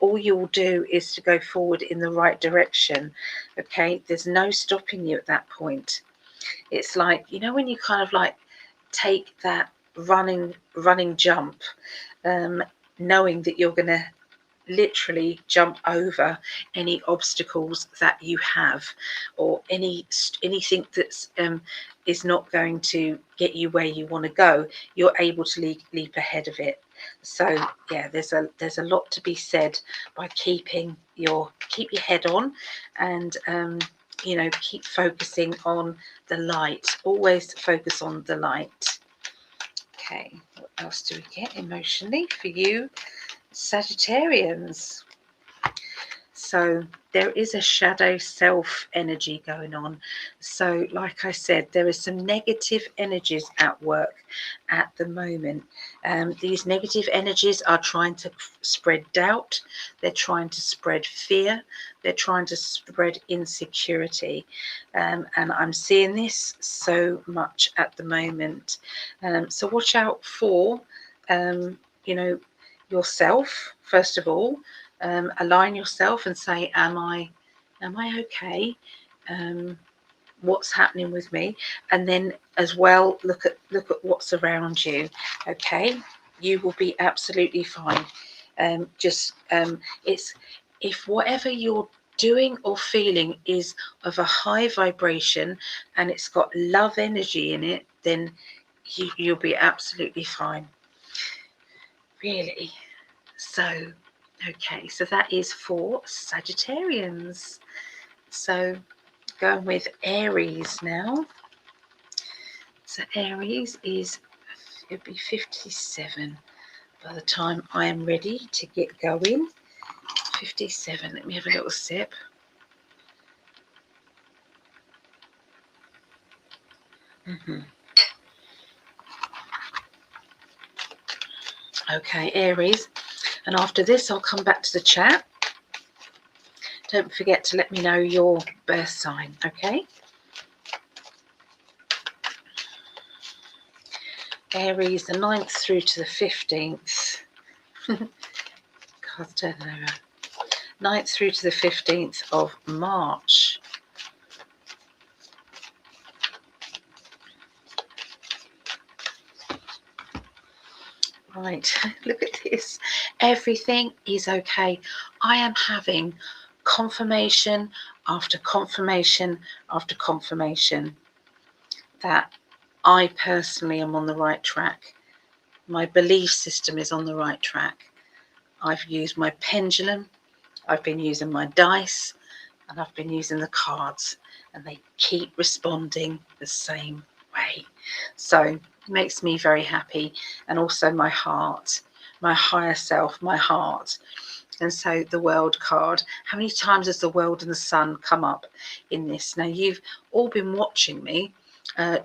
All you'll do is to go forward in the right direction. Okay, there's no stopping you at that point. It's like, you know, when you kind of like take that running jump, knowing that you're going to literally jump over any obstacles that you have, or anything that's is not going to get you where you want to go. You're able to leap ahead of it. So yeah, there's a lot to be said by keep your head on, and you know, keep focusing on the light. Always focus on the light. Okay, what else do we get emotionally for you Sagittarians? So there is a shadow self energy going on. So like I said, there is some negative energies at work at the moment. These negative energies are trying to spread doubt. They're trying to spread fear. They're trying to spread insecurity. And I'm seeing this so much at the moment. So watch out for, you know, yourself, first of all. Align yourself and say, am I okay? What's happening with me? And then as well, look at what's around you. Okay, you will be absolutely fine. It's, if whatever you're doing or feeling is of a high vibration and it's got love energy in it, then you'll be absolutely fine, really. So okay, so that is for Sagittarians. So going with Aries now. So Aries is, it'll be 57 by the time I am ready to get going. 57, let me have a little sip. Okay, Aries. And after this, I'll come back to the chat. Don't forget to let me know your birth sign, okay? Aries, the 9th through to the 15th. Cards turning over. 9th through to the 15th of March. Right, look at this. Everything is okay. I am having confirmation after confirmation after confirmation that I personally am on the right track. My belief system is on the right track. I've used my pendulum, I've been using my dice, and I've been using the cards, and they keep responding the same way. So it makes me very happy, and also my heart, my higher self, my heart. And so the world card, how many times has the world and the sun come up in this? Now, you've all been watching me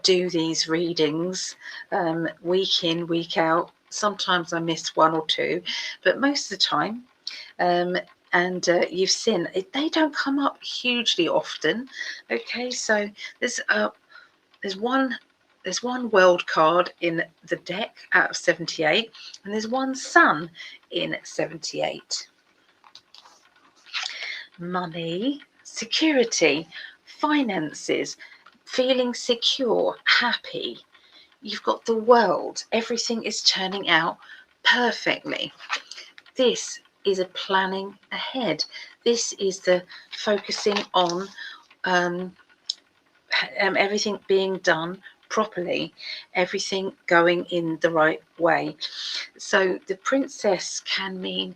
do these readings week in, week out. Sometimes I miss one or two, but most of the time, and you've seen they don't come up hugely often. Okay, so there's one world card in the deck out of 78, and there's one sun in 78. Money, security, finances, feeling secure, happy. You've got the world. Everything is turning out perfectly. This is a planning ahead. This is the focusing on everything being done properly, everything going in the right way. So the princess can mean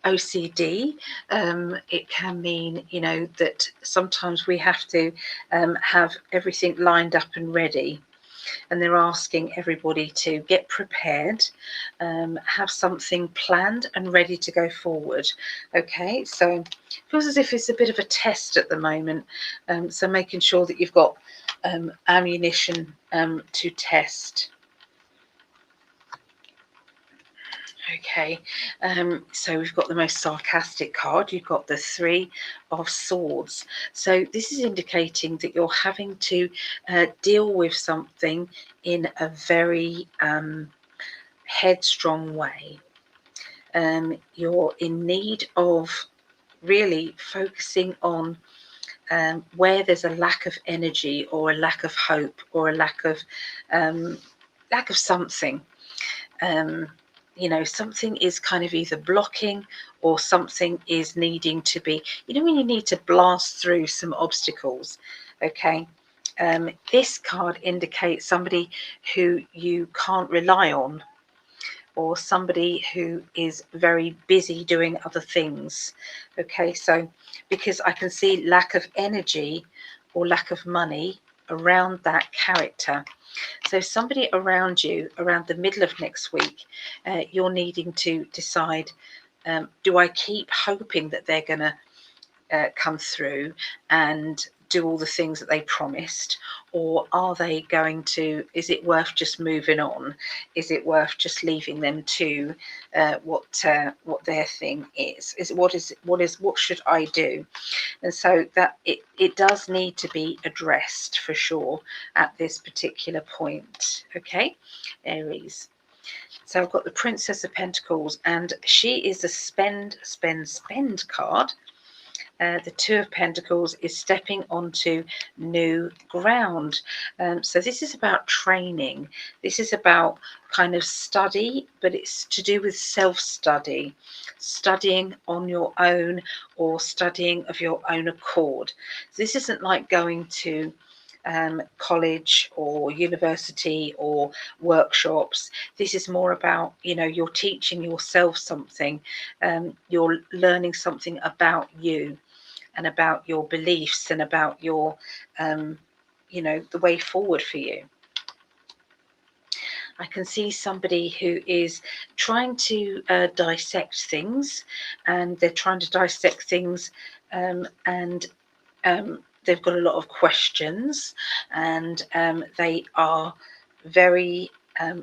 OCD. It can mean, you know, that sometimes we have to have everything lined up and ready. And they're asking everybody to get prepared, have something planned and ready to go forward. Okay, so it feels as if it's a bit of a test at the moment. So making sure that you've got ammunition to test. Okay, so we've got the most sarcastic card. You've got the Three of Swords. So this is indicating that you're having to deal with something in a very headstrong way. You're in need of really focusing on where there's a lack of energy or a lack of hope or a lack of something. You know, something is kind of either blocking or something is needing to be, you know, when you need to blast through some obstacles. Okay, this card indicates somebody who you can't rely on, or somebody who is very busy doing other things. Okay, so because I can see lack of energy or lack of money around that character. So somebody around you, around the middle of next week, you're needing to decide, do I keep hoping that they're going to come through and do all the things that they promised, or are they going to, is it worth just moving on? Is it worth just leaving them to what their thing is what should I do? And so that it does need to be addressed for sure at this particular point. Okay, Aries. So I've got the Princess of Pentacles, and she is a spend card. The Two of Pentacles is stepping onto new ground. So this is about training. This is about kind of study, but it's to do with self-study, studying on your own or studying of your own accord. So this isn't like going to college or university or workshops. This is more about, you know, you're teaching yourself something, you're learning something about you and about your beliefs and about your you know, the way forward for you. I can see somebody who is trying to dissect things, and they're trying to dissect things and they've got a lot of questions, and they are very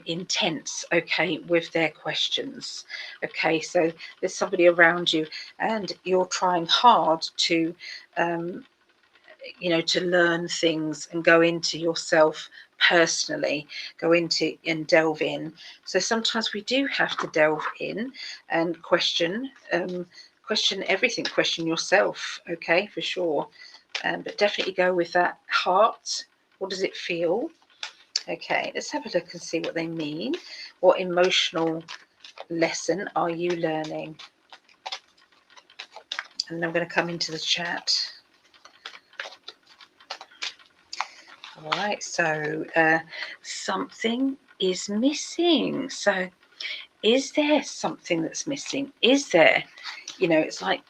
intense, okay, with their questions. Okay, so there's somebody around you and you're trying hard to you know, to learn things and go into yourself personally, go into and delve in. So sometimes we do have to delve in and question everything, question yourself, okay, for sure. But definitely go with that heart. What does it feel? Okay, let's have a look and see what they mean. What emotional lesson are you learning? And I'm going to come into the chat. All right, so something is missing. So is there something that's missing? Is there, you know, it's like,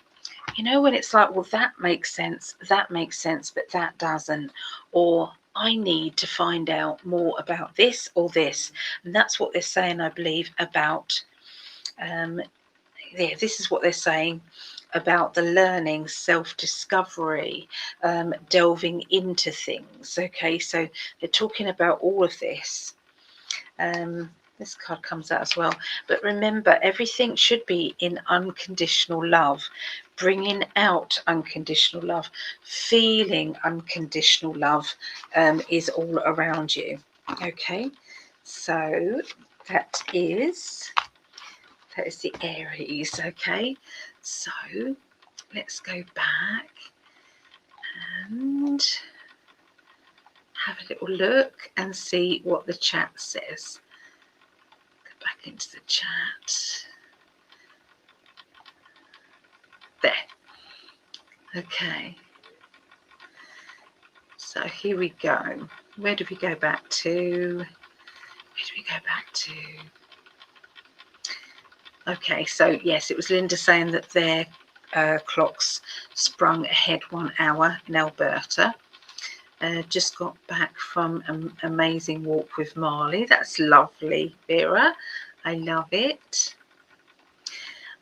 you know, when it's like, well, that makes sense, but that doesn't. Or I need to find out more about this or this. And that's what they're saying, I believe, about, yeah, this is what they're saying about the learning, self-discovery, delving into things. Okay, so they're talking about all of this. This card comes out as well. But remember, everything should be in unconditional love, bringing out unconditional love, feeling unconditional love is all around you. Okay, so that is the Aries. Okay, so let's go back and have a little look and see what the chat says. Go back into the chat. There. Okay. So here we go. Where do we go back to? Okay, so yes, it was Linda saying that their clocks sprung ahead 1 hour in Alberta. Just got back from an amazing walk with Marley. That's lovely, Vera. I love it.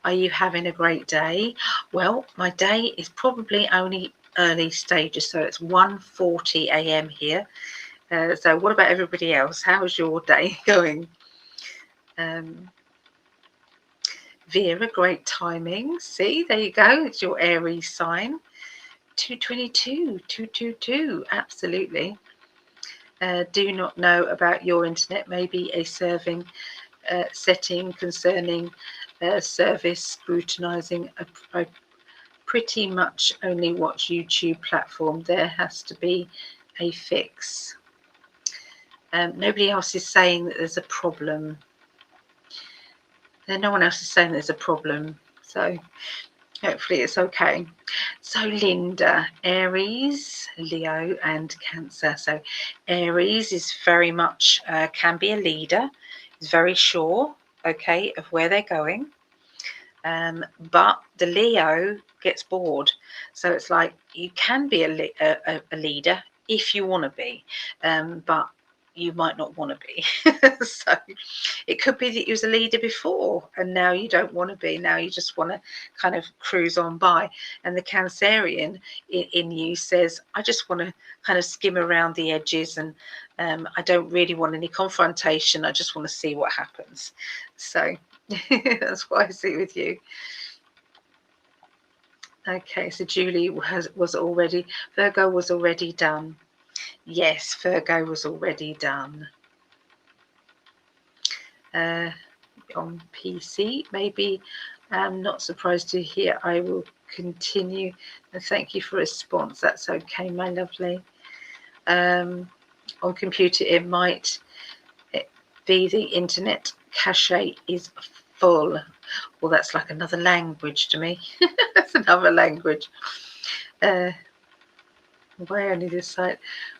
Are you having a great day? Well, my day is probably only early stages, so it's 1:40 a.m. here. So what about everybody else? How's your day going? Vera, great timing. See, there you go. It's your Aries sign. 222, 222, absolutely. Do not know about your internet. Maybe a serving setting concerning service scrutinizing a pretty much only watch YouTube platform. There has to be a fix. Nobody else is saying that there's a problem. No one else is saying there's a problem, so hopefully it's okay. So Linda, Aries, Leo and Cancer. So Aries is very much can be a leader. Is very sure, okay, of where they're going. But the Leo gets bored. So it's like you can be a leader if you want to be, but you might not want to be. So it could be that you was a leader before and now you don't want to be. Now you just want to kind of cruise on by. And the Cancerian in you says, I just want to kind of skim around the edges, and I don't really want any confrontation. I just want to see what happens. So that's what I see with you. Okay, so Julie was already, Virgo was already done. Yes, Virgo was already done. On PC, maybe I'm not surprised to hear. I will continue, and thank you for a response. That's okay, my lovely. On computer, it might be the internet cache is full. Well, that's like another language to me. That's another language. Why only this site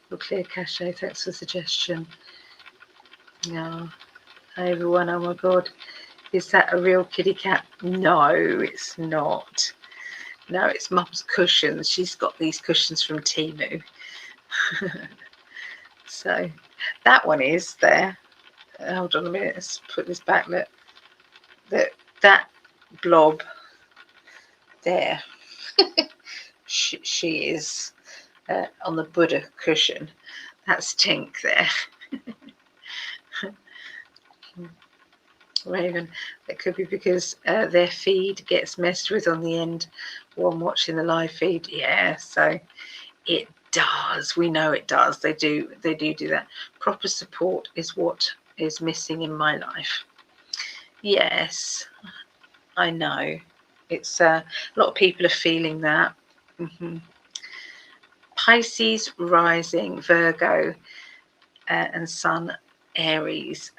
will clear cache? Thanks for the suggestion. No. Hi everyone. Oh my god. Is that a real kitty cat? No, it's not. No, it's Mum's cushions. She's got these cushions from Temu. So that one is there. Hold on a minute. Let's put this back. Look. That blob there. she is on the Buddha cushion. That's Tink there. Raven, it could be because their feed gets messed with on the end while I'm watching the live feed. Yeah, so it does. We know it does. They do that. Proper support is what is missing in my life. Yes, I know. It's a lot of people are feeling that. Pisces rising, Virgo and Sun, Aries.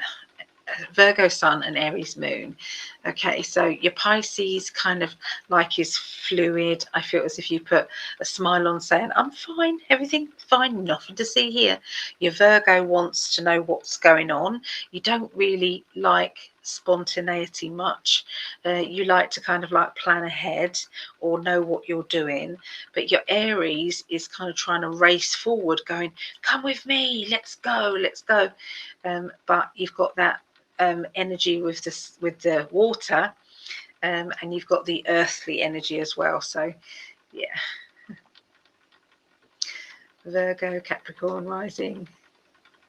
Virgo sun and Aries moon. Okay, so your Pisces kind of like is fluid. I feel as if you put a smile on saying, I'm fine, everything fine, nothing to see here. Your Virgo wants to know what's going on. You don't really like spontaneity much. You like to kind of like plan ahead or know what you're doing. But your Aries is kind of trying to race forward, going, come with me, let's go, let's go. But you've got that energy with the water, and you've got the earthly energy as well. So yeah, Virgo, Capricorn rising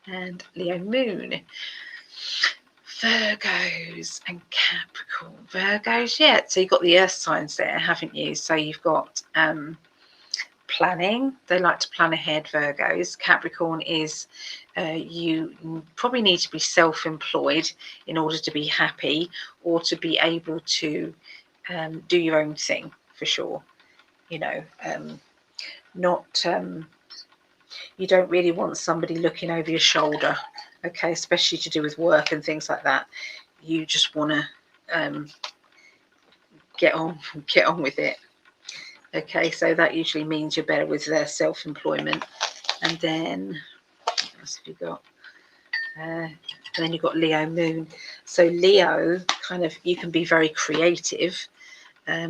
and Leo moon. Virgos and Capricorn. Virgos, yeah, so you've got the earth signs there, haven't you? So you've got planning. They like to plan ahead. Virgos. Capricorn is you probably need to be self-employed in order to be happy or to be able to do your own thing, for sure. You know, not you don't really want somebody looking over your shoulder, okay, especially to do with work and things like that. You just want to get on with it. Okay, so that usually means you're better with their self-employment. And then what else have you got? And then you've got Leo moon. So Leo, kind of, you can be very creative.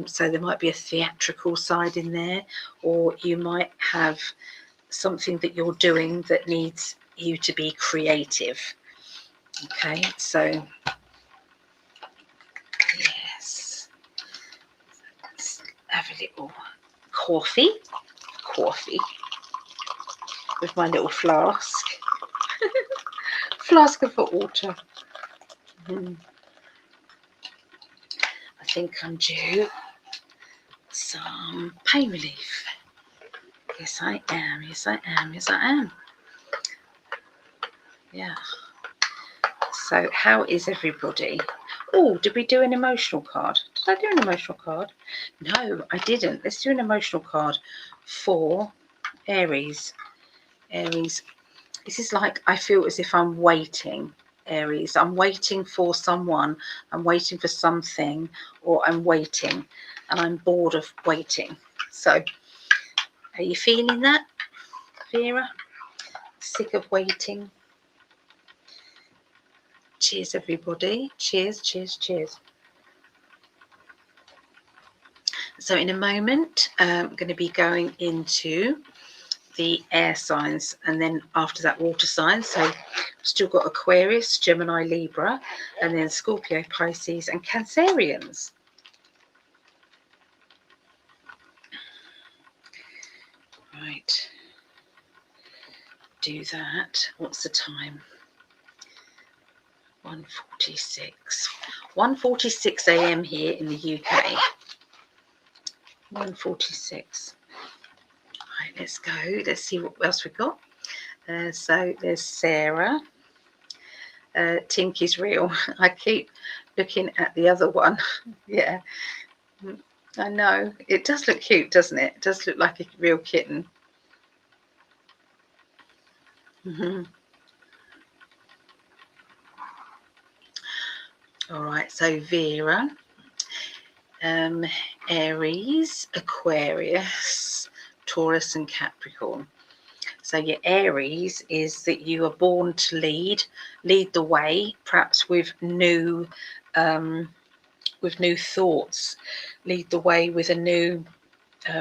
So there might be a theatrical side in there, or you might have something that you're doing that needs you to be creative. Okay, so yes, let's have a little coffee with my little flask. Flask of hot water. I think I'm due some pain relief. Yes, I am. Yes, I am. Yes, I am. Yeah. So how is everybody? Oh, did we do an emotional card? Did I do an emotional card? No, I didn't. Let's do an emotional card for Aries. Aries. This is like, I feel as if I'm waiting, Aries. I'm waiting for someone. I'm waiting for something, or I'm waiting and I'm bored of waiting. So are you feeling that, Vera? Sick of waiting? Cheers, everybody. Cheers, cheers, cheers. So in a moment, I'm going to be going into the air signs, and then after that, water signs. So still got Aquarius, Gemini, Libra, and then Scorpio, Pisces, and Cancerians. Right. Do that. What's the time? 1:46. 1:46 a.m. here in the UK. 1:46. Right, let's go. Let's see what else we've got. So there's Sarah. Tinky's real. I keep looking at the other one. Yeah, I know. It does look cute, doesn't it? It does look like a real kitten. All right, so Vera, Aries, Aquarius, Taurus, and Capricorn. So your Aries is that you are born to lead the way, perhaps with new thoughts, lead the way with a new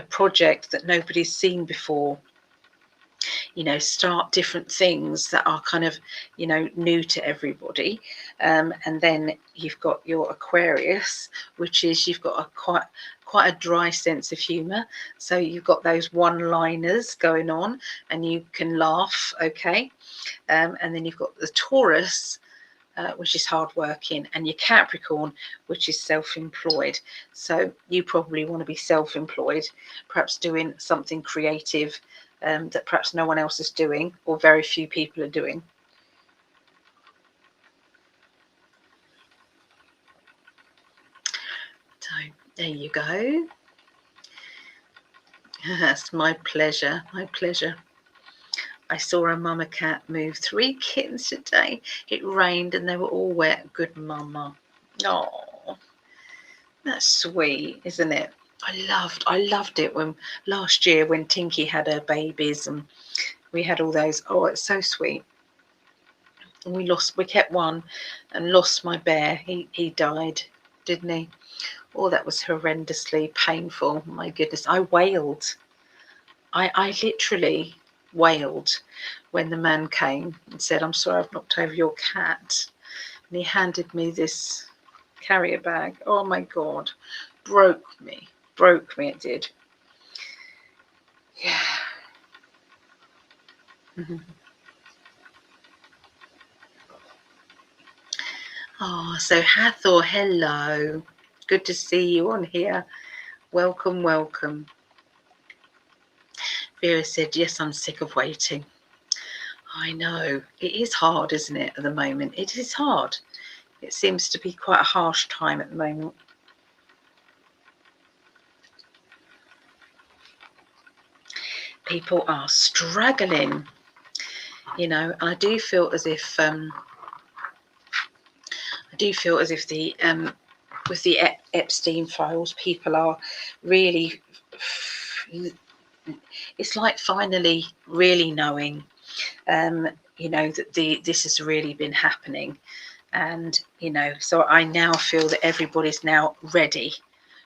project that nobody's seen before. You know, start different things that are kind of, you know, new to everybody. And then you've got your Aquarius, which is you've got a quite a dry sense of humor. So you've got those one-liners going on and you can laugh, okay? And then you've got the Taurus, which is hardworking, and your Capricorn, which is self-employed. So you probably want to be self-employed, perhaps doing something creative that perhaps no one else is doing, or very few people are doing. So there you go. That's my pleasure. My pleasure. I saw a mama cat move 3 kittens today. It rained and they were all wet. Good mama. Oh, that's sweet, isn't it? I loved it when last year when Tinky had her babies and we had all those. Oh, it's so sweet. And we kept one and lost my bear. He died, didn't he? Oh, that was horrendously painful. My goodness, I wailed. I literally wailed when the man came and said, "I'm sorry, I've knocked over your cat." And he handed me this carrier bag. Oh my God, broke me, it did. Yeah. Oh, so Hathor, hello. Good to see you on here. Welcome, welcome. Vera said, yes, I'm sick of waiting. I know. It is hard, isn't it, at the moment? It is hard. It seems to be quite a harsh time at the moment. People are struggling, you know, and I do feel as if the with the Epstein files, people are really, it's like finally really knowing, you know, that this has really been happening. And, you know, so I now feel that everybody's now ready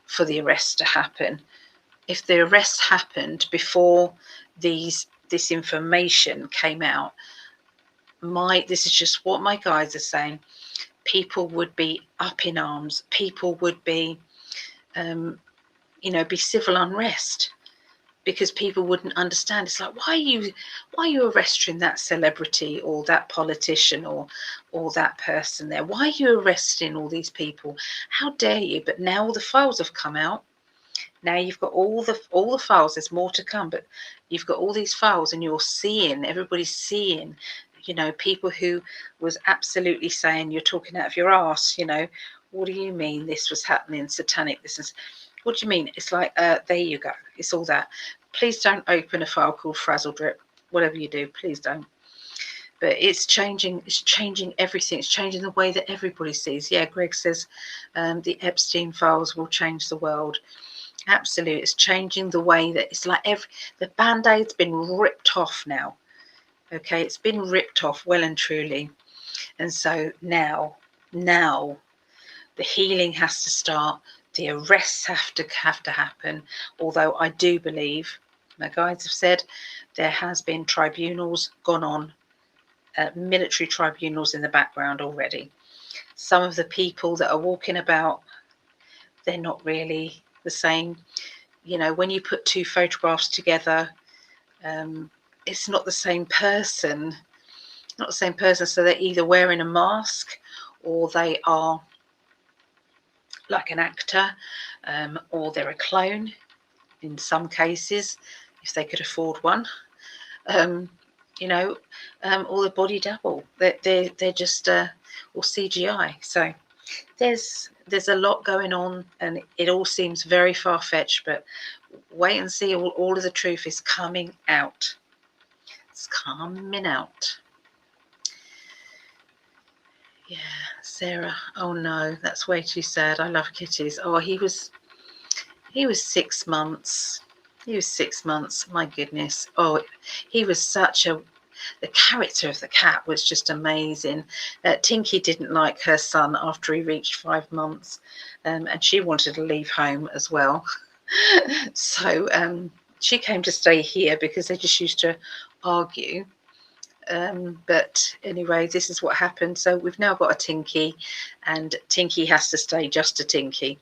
for the arrest to happen. If the arrest happened before this information came out, this is just what my guides are saying, people would be up in arms. People would be, you know, be civil unrest. because people wouldn't understand. It's like, why are you arresting that celebrity or that politician or that person there? Why are you arresting all these people? How dare you? But now all the files have come out. Now you've got all the files. There's more to come, but you've got all these files, and you're seeing, everybody's seeing, you know, people who was absolutely saying you're talking out of your ass. You know, what do you mean this was happening? Satanic. This is. What do you mean? It's like, there you go. It's all that. Please don't open a file called Frazzle Drip. Whatever you do, please don't. But it's changing. It's changing everything. It's changing the way that everybody sees. Yeah, Gregg says the Epstein files will change the world. Absolutely, it's changing the way that it's like the band-aid's been ripped off now. Okay, it's been ripped off well and truly, and so now the healing has to start. The arrests have to happen. Although I do believe, my guides have said, there has been tribunals gone on, military tribunals in the background already. Some of the people that are walking about, they're not really the same. You know, when you put two photographs together, it's not the same person. Not the same person. So they're either wearing a mask or they are like an actor, or they're a clone in some cases, if they could afford one. You know, or the body double. They're just or CGI. So there's a lot going on, and it all seems very far-fetched, but wait and see. All of the truth is coming out. It's coming out. Yeah, Sarah. Oh no, that's way too sad. I love kitties. Oh, he was 6 months. He was 6 months. My goodness. Oh, he was the character of the cat was just amazing. Tinky didn't like her son after he reached 5 months, and she wanted to leave home as well. So she came to stay here because they just used to argue. But anyway, this is what happened. So we've now got a Tinky, and Tinky has to stay just a Tinky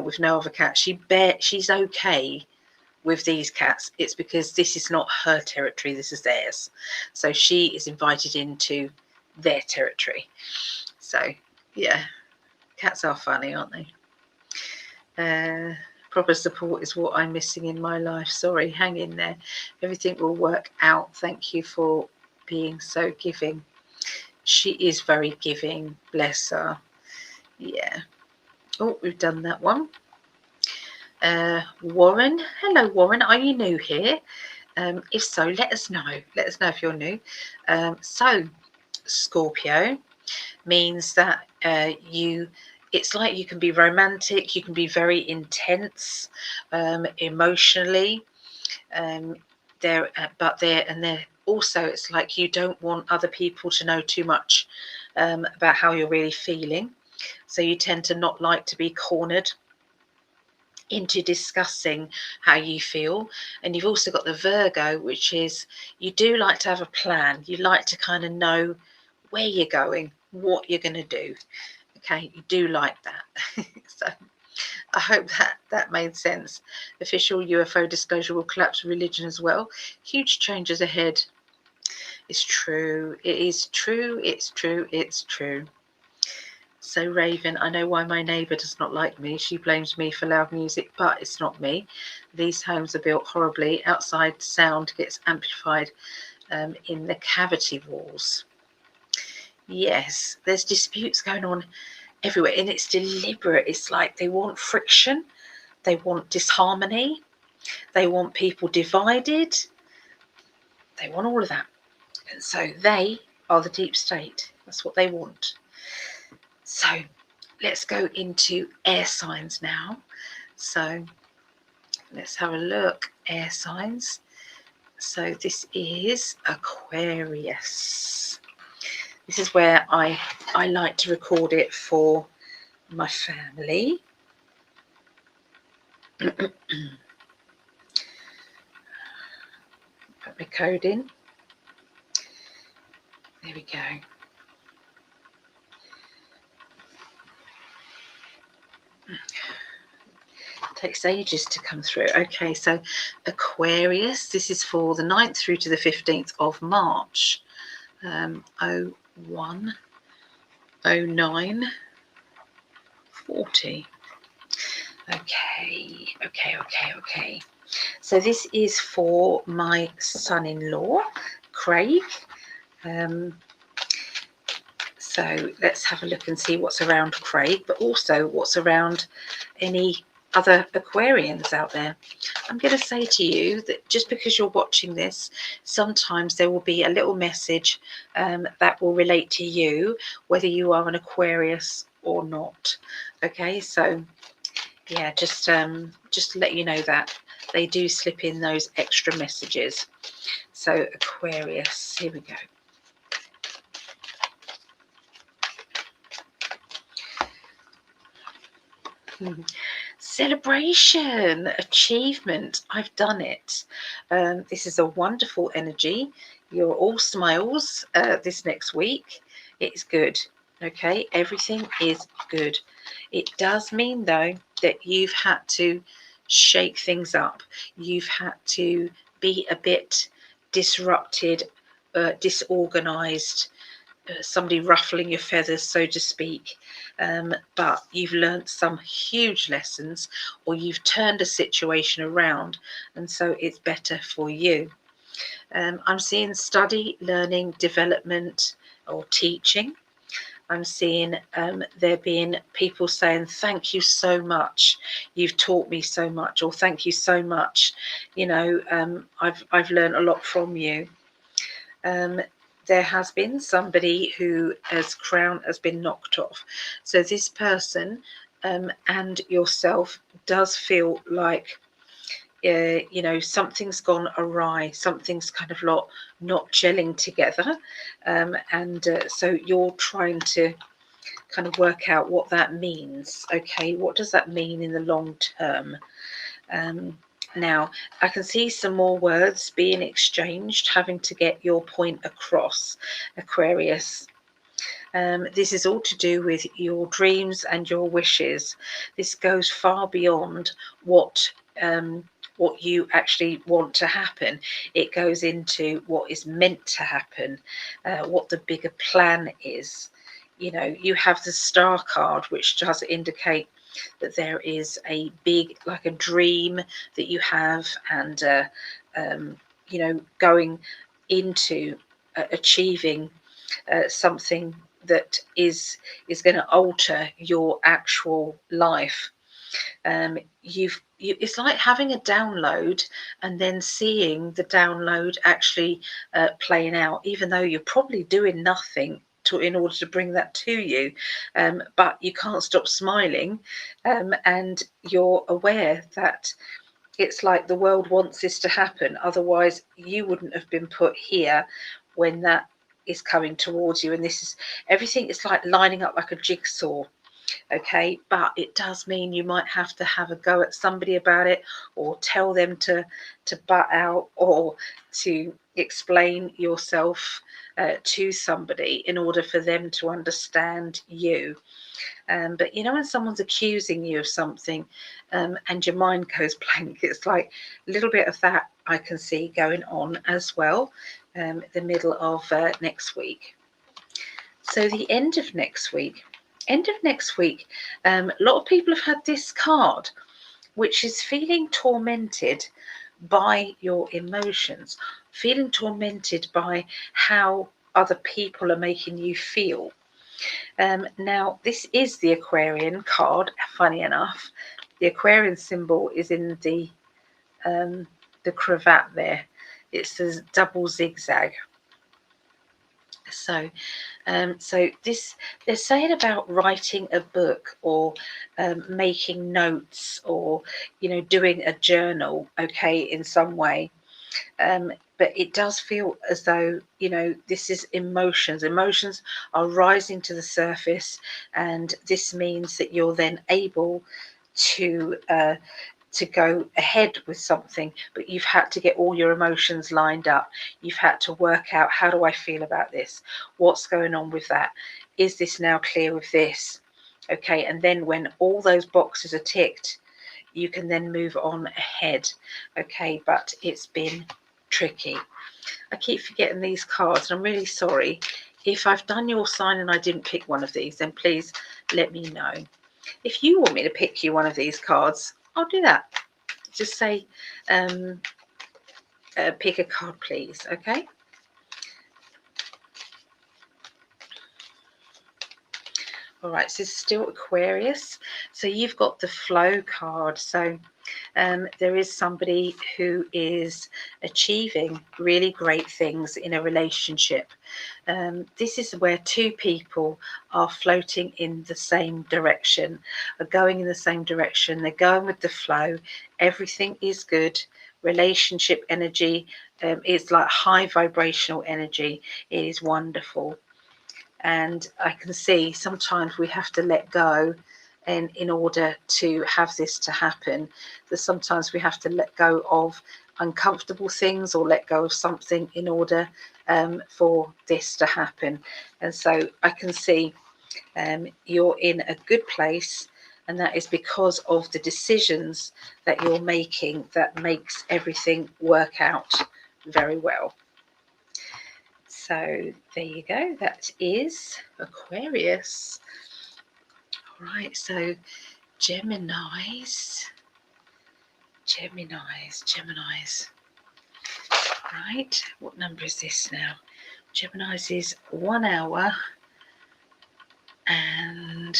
with no other cat. She's okay with these cats. It's because this is not her territory, this is theirs. So she is invited into their territory. So yeah, cats are funny, aren't they? Proper support is what I'm missing in my life. Sorry, hang in there. Everything will work out. Thank you for being so giving. She is very giving, bless her. Yeah. Oh, we've done that one. Warren, hello Warren, are you new here? If so, let us know. Let us know if you're new. So Scorpio means that it's like you can be romantic, you can be very intense emotionally, but they're also, it's like you don't want other people to know too much about how you're really feeling, so you tend to not like to be cornered into discussing how you feel. And you've also got the Virgo, which is you do like to have a plan. You like to kind of know where you're going, what you're going to do. Okay, you do like that. So I hope that made sense. Official UFO disclosure will collapse religion as well. Huge changes ahead. It's true. It is true. It's true. It's true. So Raven, I know why my neighbour does not like me. She blames me for loud music, but it's not me. These homes are built horribly. Outside sound gets amplified in the cavity walls. Yes, there's disputes going on everywhere, and it's deliberate. It's like they want friction, they want disharmony, they want people divided, they want all of that. And so they are the deep state. That's what they want. So let's go into air signs now. So let's have a look. Air signs. So this is Aquarius. This is where I like to record it for my family. Put my code in. There we go. Takes ages to come through. Okay, so Aquarius, this is for the 9th through to the 15th of March. 01, 09, 40. Okay. So this is for my son-in-law, Craig. So let's have a look and see what's around Craig, but also what's around any other Aquarians out there. I'm going to say to you that just because you're watching this, sometimes there will be a little message that will relate to you, whether you are an Aquarius or not. Okay, so yeah, just to let you know that they do slip in those extra messages. So Aquarius, here we go. Celebration, achievement, I've done it. This is a wonderful energy. You're all smiles this next week. It's good. Okay, everything is good. It does mean though that you've had to shake things up. You've had to be a bit disrupted, disorganized, somebody ruffling your feathers, so to speak, but you've learnt some huge lessons, or you've turned a situation around, and so it's better for you. I'm seeing study, learning, development, or teaching. I'm seeing there being people saying, thank you so much, you've taught me so much, or thank you so much, you know, I've learned a lot from you. There has been somebody whose crown has been knocked off. So this person and yourself does feel like, you know, something's gone awry, something's kind of not gelling together. So you're trying to kind of work out what that means. Okay, what does that mean in the long term? Now, I can see some more words being exchanged, having to get your point across, Aquarius. This is all to do with your dreams and your wishes. This goes far beyond what you actually want to happen. It goes into what is meant to happen, what the bigger plan is. You know, you have the Star card, which does indicate that there is a big, like a dream that you have, and you know, going into achieving something that is going to alter your actual life. It's like having a download and then seeing the download actually playing out, even though you're probably doing nothing in order to bring that to you, but you can't stop smiling, and you're aware that it's like the world wants this to happen, otherwise you wouldn't have been put here when that is coming towards you. And this is everything, it's like lining up like a jigsaw. Okay, but it does mean you might have to have a go at somebody about it, or tell them to butt out, or to explain yourself to somebody in order for them to understand you. But you know, when someone's accusing you of something, and your mind goes blank, it's like a little bit of that I can see going on as well, the middle of next week. So the end of next week, a lot of people have had this card, which is feeling tormented by your emotions, feeling tormented by how other people are making you feel. Now, this is the Aquarian card, funny enough. The Aquarian symbol is in the cravat there. It's a double zigzag. So this, they're saying about writing a book, or making notes, or, you know, doing a journal, okay, in some way. But it does feel as though, you know, this is emotions are rising to the surface, and this means that you're then able to go ahead with something, but you've had to get all your emotions lined up. You've had to work out, how do I feel about this? What's going on with that? Is this now clear with this? Okay, and then when all those boxes are ticked, you can then move on ahead. Okay, but it's been tricky. I keep forgetting these cards, and I'm really sorry. If I've done your sign and I didn't pick one of these, then please let me know. If you want me to pick you one of these cards, I'll do that. Just say, pick a card, please. Okay. All right, so it's still Aquarius. So you've got the flow card. So there is somebody who is achieving really great things in a relationship. This is where two people are floating in the same direction, are going in the same direction. They're going with the flow. Everything is good. Relationship energy is like high vibrational energy. It is wonderful. And I can see sometimes we have to let go in order to have this to happen. That sometimes we have to let go of uncomfortable things or let go of something in order for this to happen. And so I can see you're in a good place, and that is because of the decisions that you're making that makes everything work out very well. So there you go, that is Aquarius. All right, so Geminis. Right, what number is this now? Geminis is 1 hour and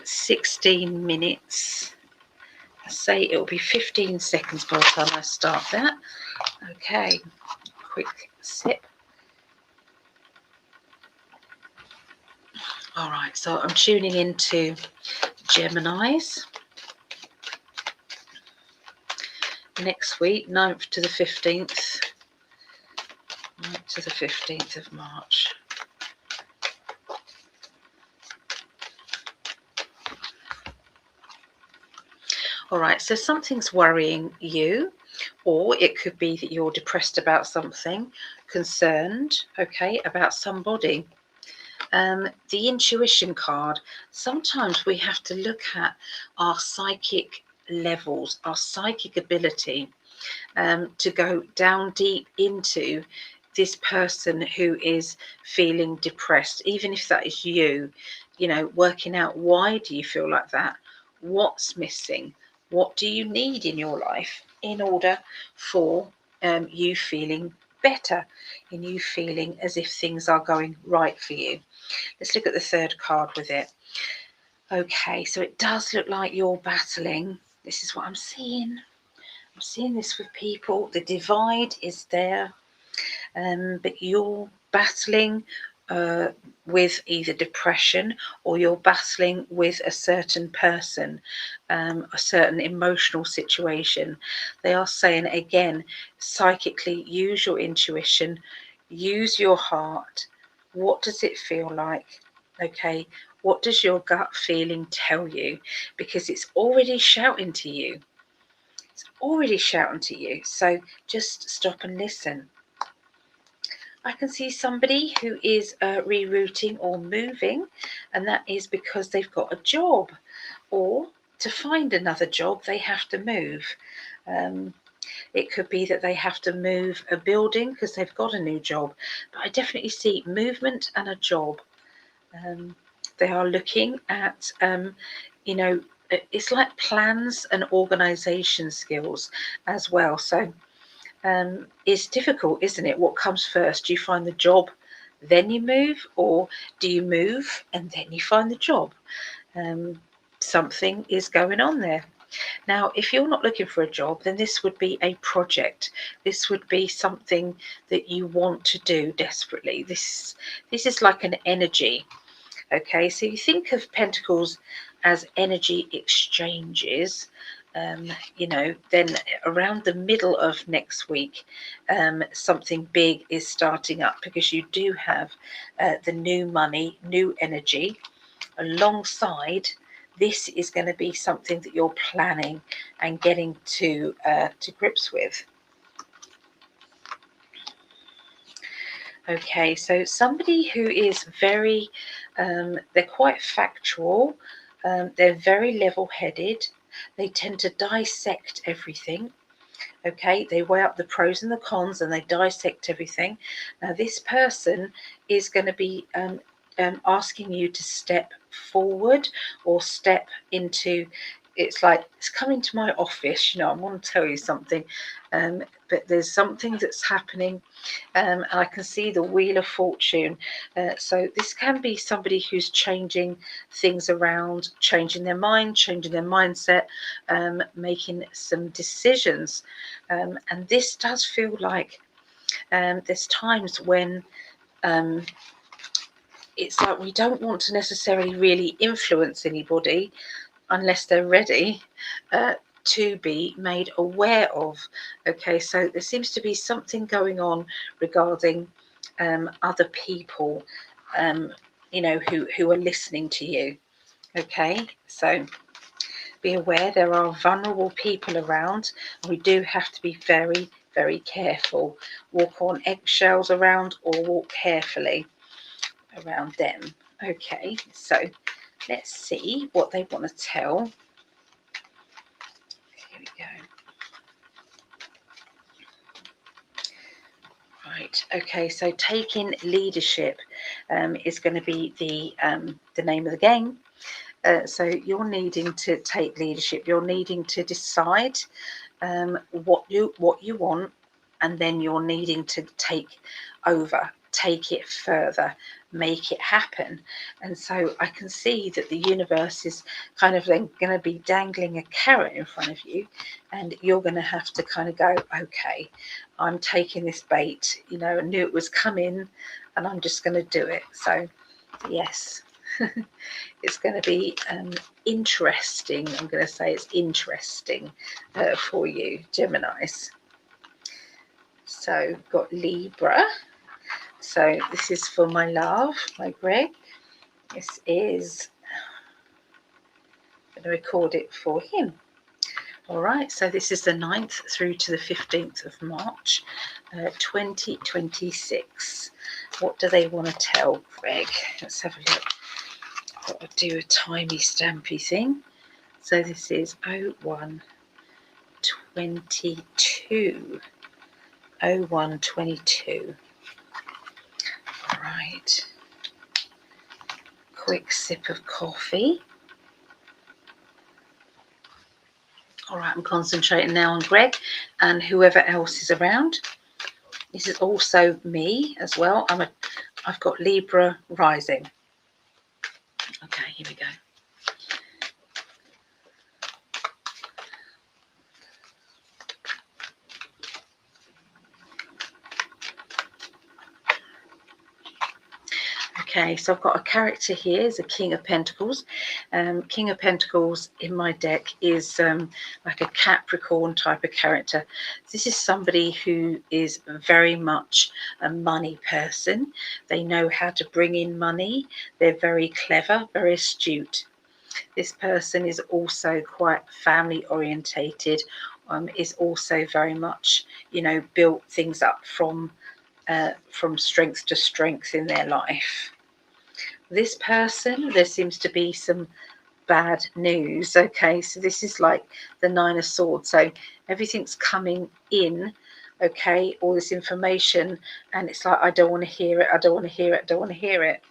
16 minutes. I say it'll be 15 seconds by the time I start that. Okay, quick sip. All right, so I'm tuning into Geminis. Next week, 9th to the 15th. 9th to the 15th of March. All right, so something's worrying you, or it could be that you're depressed about something, concerned, okay, about somebody. The intuition card, sometimes we have to look at our psychic levels, our psychic ability, to go down deep into this person who is feeling depressed, even if that is you, working out why do you feel like that? What's missing? What do you need in your life in order for you feeling better, in you feeling as if things are going right for you? Let's look at the third card with it. Okay, so it does look like you're battling. This is what I'm seeing. I'm seeing this with people. The divide is there, but you're battling with either depression, or you're battling with a certain person, a certain emotional situation. They are saying, again, psychically, use your intuition, use your heart. What does it feel like? Okay, what does your gut feeling tell you? Because it's already shouting to you. It's already shouting to you. So just stop and listen. I can see somebody who is rerouting or moving, and that is because they've got a job, or to find another job they have to move. It could be that they have to move a building because they've got a new job, but I definitely see movement and a job. They are looking at, it's like plans and organisation skills as well. So it's difficult, isn't it? What comes first? Do you find the job, then you move, or do you move and then you find the job? Something is going on there. Now, if you're not looking for a job, then this would be a project. This would be something that you want to do desperately. This is like an energy. Okay, so you think of Pentacles as energy exchanges. Then around the middle of next week, something big is starting up, because you do have the new money, new energy. Alongside, this is going to be something that you're planning and getting to grips with. Okay, so somebody who is very, they're quite factual, they're very level-headed, They tend to dissect everything. Okay, they weigh up the pros and the cons and they dissect everything. Now this person is going to be asking you to step forward or step into, it's like it's coming to my office, I want to tell you something, but there's something that's happening, and I can see the Wheel of Fortune. So this can be somebody who's changing things around, changing their mind, changing their mindset, making some decisions, and this does feel like there's times when it's like we don't want to necessarily really influence anybody unless they're ready to be made aware of. Okay, so there seems to be something going on regarding other people, who are listening to you. Okay, so be aware there are vulnerable people around, and we do have to be very, very careful. Walk on eggshells around, or walk carefully around them. Okay, so let's see what they want to tell. Here we go. Right, okay, so taking leadership is going to be the name of the game. So you're needing to take leadership. You're needing to decide what you want, and then you're needing to take over, take it further, make it happen. And so I can see that the universe is kind of then going to be dangling a carrot in front of you, and you're going to have to kind of go, okay, I'm taking this bait, I knew it was coming, and I'm just going to do it. So yes. It's going to be interesting. I'm going to say it's interesting for you, Geminis. So got Libra. So this is for my love, my Gregg. This is, I'm going to record it for him. All right, so this is the 9th through to the 15th of March, 2026. What do they want to tell Gregg? Let's have a look. Got to do a timey stampy thing. So this is 0122. 0122. All right. Quick sip of coffee. All right, I'm concentrating now on Gregg and whoever else is around. This is also me as well. I've got Libra rising. Okay, here we go. Okay, so I've got a character here, is a King of Pentacles. King of Pentacles in my deck is like a Capricorn type of character. This is somebody who is very much a money person. They know how to bring in money. They're very clever, very astute. This person is also quite family orientated, is also very much, built things up from strength to strength in their life. This person, there seems to be some bad news. Okay, so this is like the 9 of Swords. So everything's coming in, okay, all this information, and it's like, I don't want to hear it, I don't want to hear it, I don't want to hear it.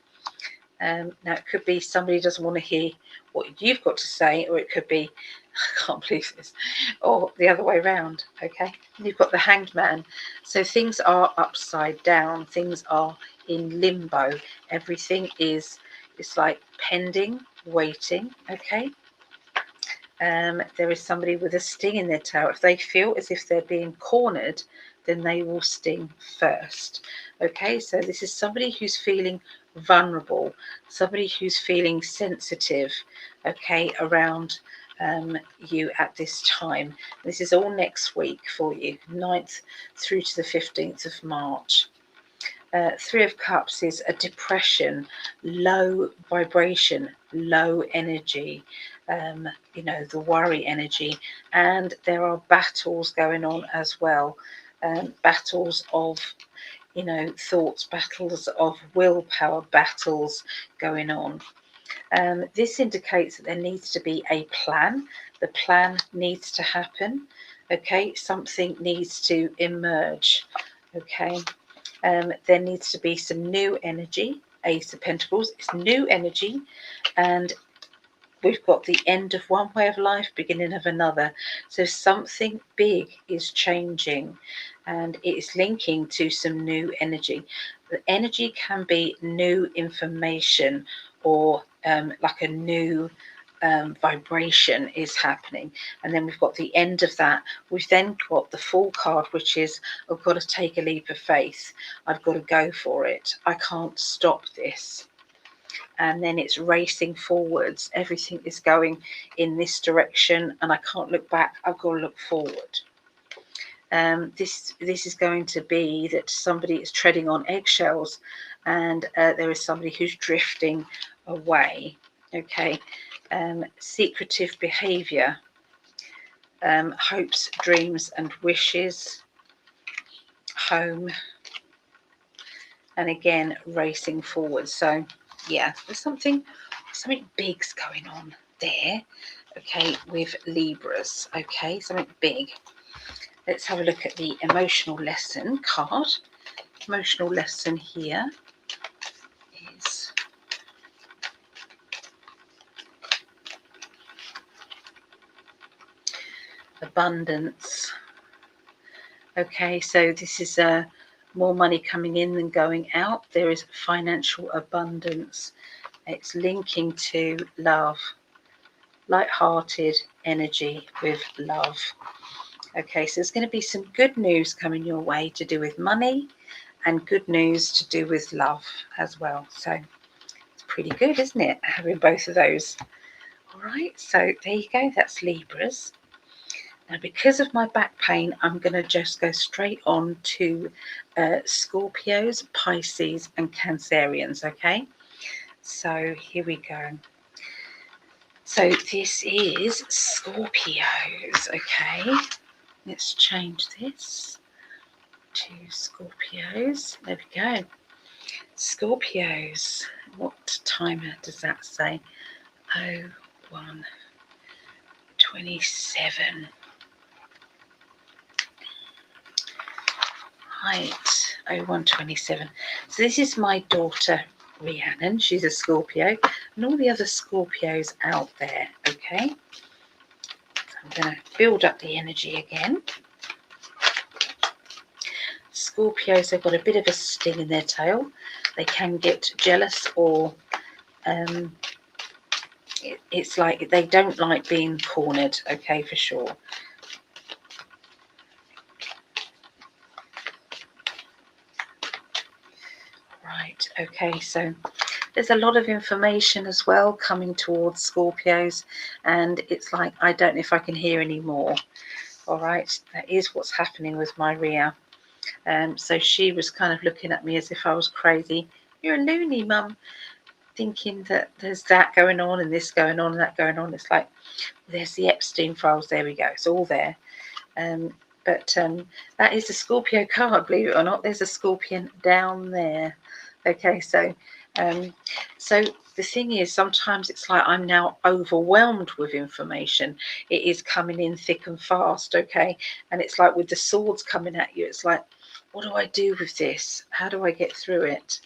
Now it could be somebody doesn't want to hear what you've got to say, or it could be, I can't believe this, or the other way around. Okay, you've got the Hanged Man. So things are upside down, things are in limbo, everything is, it's like pending, waiting. Okay, there is somebody with a sting in their tail. If they feel as if they're being cornered, then they will sting first. Okay, so this is somebody who's feeling vulnerable, somebody who's feeling sensitive, okay, around you at this time. This is all next week for you, 9th through to the 15th of March. 3 of Cups is a depression, low vibration, low energy, the worry energy, and there are battles going on as well, battles of thoughts, battles of willpower, battles going on. This indicates that there needs to be a plan. The plan needs to happen. Okay, something needs to emerge. Okay, there needs to be some new energy. Ace of Pentacles, it's new energy, and we've got the end of one way of life, beginning of another. So something big is changing, and it is linking to some new energy. The energy can be new information, or like a new vibration is happening. And then we've got the end of that. We've then got the Fool card, which is, I've got to take a leap of faith. I've got to go for it. I can't stop this. And then it's racing forwards. Everything is going in this direction, and I can't look back. I've got to look forward. This is going to be that somebody is treading on eggshells, and there is somebody who's drifting away. Okay, secretive behavior, hopes, dreams, and wishes, home, and again racing forward. So yeah, there's something big's going on there. Okay, with Libras. Okay, something big. Let's have a look at the emotional lesson card. Emotional lesson here is abundance. Okay, so this is more money coming in than going out. There is financial abundance. It's linking to love, light-hearted energy with love. Okay, so there's going to be some good news coming your way to do with money, and good news to do with love as well. So it's pretty good, isn't it, having both of those? All right, so there you go. That's Libras. Now, because of my back pain, I'm going to just go straight on to Scorpios, Pisces, and Cancerians. Okay, so here we go. So this is Scorpios. Okay, let's change this to Scorpios. There we go. Scorpios. What timer does that say? 01:27. Right, 01:27. So this is my daughter Rhiannon. She's a Scorpio, and all the other Scorpios out there. Okay, so I'm going to build up the energy again. Scorpios, they've got a bit of a sting in their tail. They can get jealous, or it's like they don't like being cornered. Okay, for sure. Right, okay, so there's a lot of information as well coming towards Scorpios, and it's like, I don't know if I can hear any more. All right, that is what's happening with my Rhea. So she was kind of looking at me as if I was crazy. You're a loony, Mum, thinking that there's that going on and this going on and that going on. It's like, there's the Epstein files. There we go. It's all there. But that is a Scorpio card, believe it or not. There's a Scorpion down there. Okay, so the thing is, sometimes it's like I'm now overwhelmed with information. It is coming in thick and fast, okay? And it's like with the swords coming at you, it's like, what do I do with this? How do I get through it?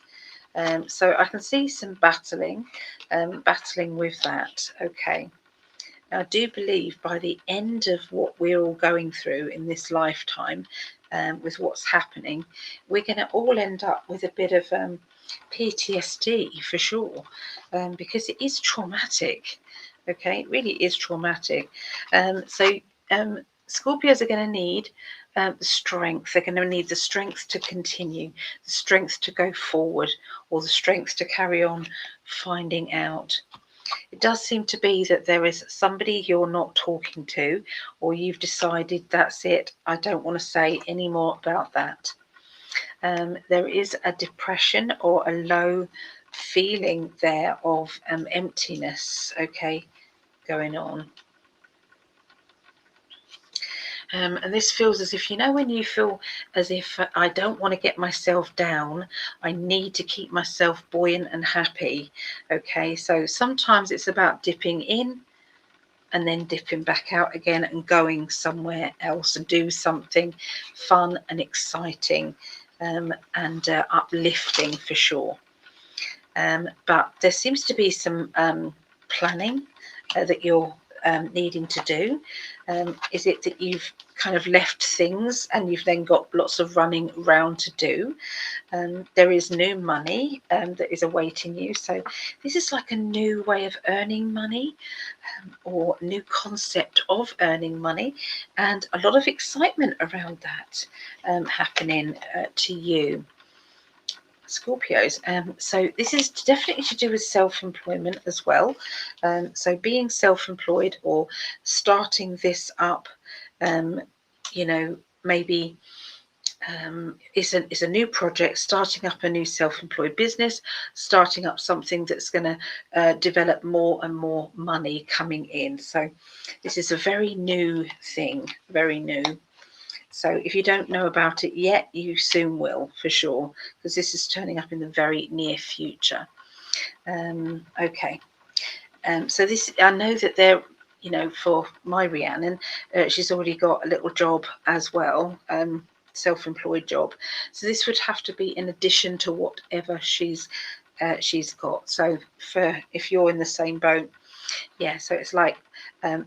So I can see some battling with that, okay? Now, I do believe by the end of what we're all going through in this lifetime, with what's happening, we're going to all end up with a bit of PTSD for sure, because it is traumatic. Okay, it really is traumatic. So Scorpios are going to need the strength. They're going to need the strength to continue, the strength to go forward, or the strength to carry on finding out. It does seem to be that there is somebody you're not talking to, or you've decided that's it, I don't want to say any more about that. There is a depression or a low feeling there of emptiness, okay, going on. And this feels as if, you know, when you feel as if I don't want to get myself down, I need to keep myself buoyant and happy. Okay, so sometimes it's about dipping in and then dipping back out again and going somewhere else and do something fun and exciting and uplifting for sure. But there seems to be some planning that you're needing to do. Is it that you've kind of left things and you've then got lots of running around to do? There is new money that is awaiting you. So this is like a new way of earning money or new concept of earning money, and a lot of excitement around that happening to you. Scorpios. So this is definitely to do with self-employment as well. So being self-employed or starting this up, you know, maybe it's a new project, starting up a new self-employed business, starting up something that's going to develop more and more money coming in. So this is a very new thing, very new. So if you don't know about it yet, you soon will, for sure, because this is turning up in the very near future. Okay. So this, I know that they're, you know, for my Rhiannon, she's already got a little job as well, self-employed job. So this would have to be in addition to whatever she's got. So for if you're in the same boat, yeah. So it's like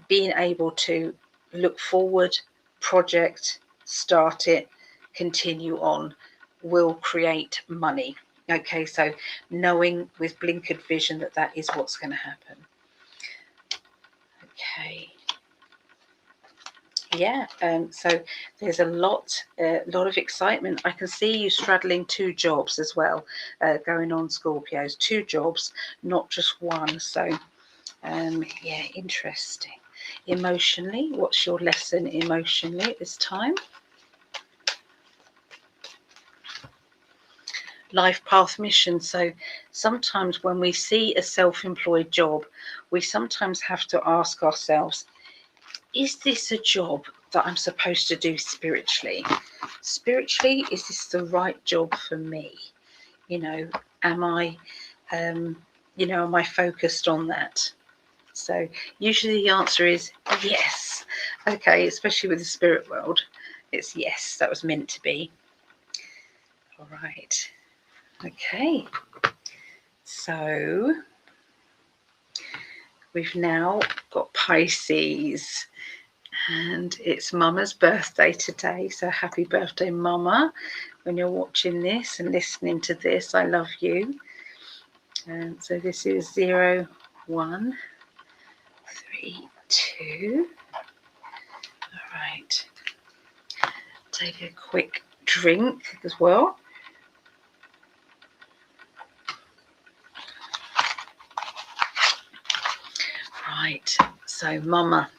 being able to look forward, project, start it, continue on, will create money. Okay, so knowing with blinkered vision that that is what's going to happen. Okay. Yeah, so there's a lot of excitement. I can see you straddling 2 jobs as well, going on, Scorpios. 2 jobs, not just one. So, yeah, interesting. Emotionally, what's your lesson emotionally at this time? Life path mission. So sometimes when we see a self-employed job, we sometimes have to ask ourselves, is this a job that I'm supposed to do spiritually? Spiritually, is this the right job for me? You know, am I, you know, am I focused on that? So usually the answer is yes. Okay, especially with the spirit world, it's yes, that was meant to be. All right. Okay. So we've now got Pisces. And it's Mama's birthday today, so happy birthday, Mama. When you're watching this and listening to this, I love you. And so this is 0, 1, 3, 2. All right. Take a quick drink as well. Right, so Mama.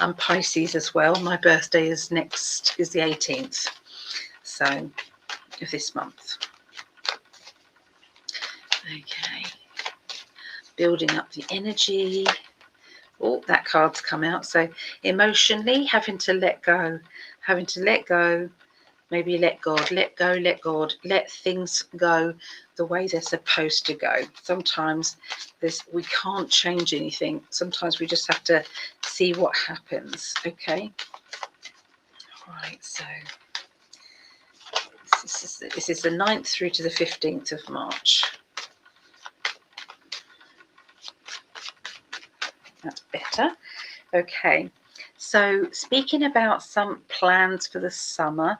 I'm Pisces as well. My birthday is the 18th, so of this month. Okay, building up the energy. Oh, that card's come out. So emotionally, having to let go, maybe let God, let go, let God, let things go the way they're supposed to go. Sometimes we can't change anything. Sometimes we just have to see what happens. Okay. Right. So this is the 9th through to the 15th of March. That's better. Okay. So speaking about some plans for the summer,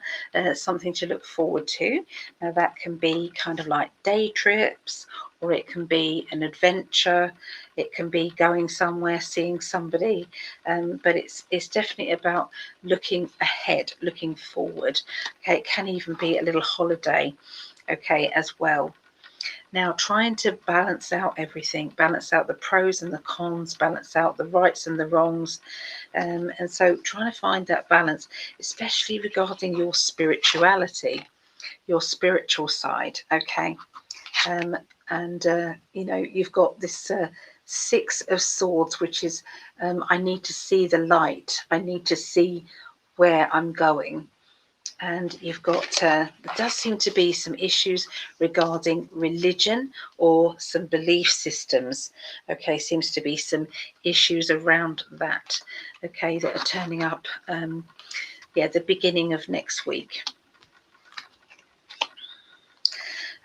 something to look forward to. Now that can be kind of like day trips, or it can be an adventure. It can be going somewhere, seeing somebody. But it's definitely about looking ahead, looking forward. Okay, it can even be a little holiday, okay, as well. Now, trying to balance out everything, balance out the pros and the cons, balance out the rights and the wrongs. And so trying to find that balance, especially regarding your spirituality, your spiritual side, okay? You know, you've got this 6 of Swords, which is I need to see the light. I need to see where I'm going. And you've got, there does seem to be some issues regarding religion or some belief systems. Okay, seems to be some issues around that. Okay, that are turning up, yeah, the beginning of next week.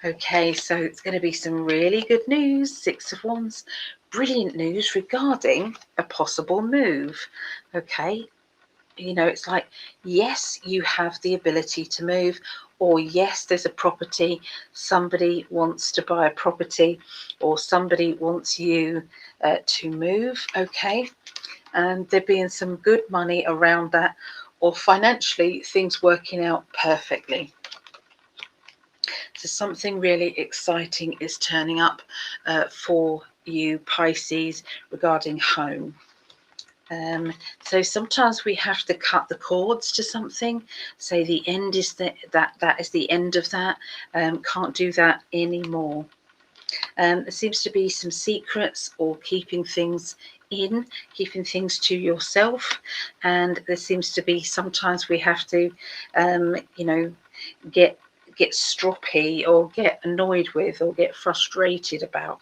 Okay, so it's going to be some really good news. 6 of Wands, brilliant news regarding a possible move. Okay, you know, it's like, yes, you have the ability to move, or yes, there's a property, somebody wants to buy a property, or somebody wants you to move. Okay, and there being some good money around that, or financially things working out perfectly. So something really exciting is turning up for you, Pisces, regarding home. So sometimes we have to cut the cords to something, say the end is that is the end of that, can't do that anymore. There seems to be some secrets or keeping things keeping things to yourself, and there seems to be sometimes we have to you know, get stroppy or get annoyed with or get frustrated about.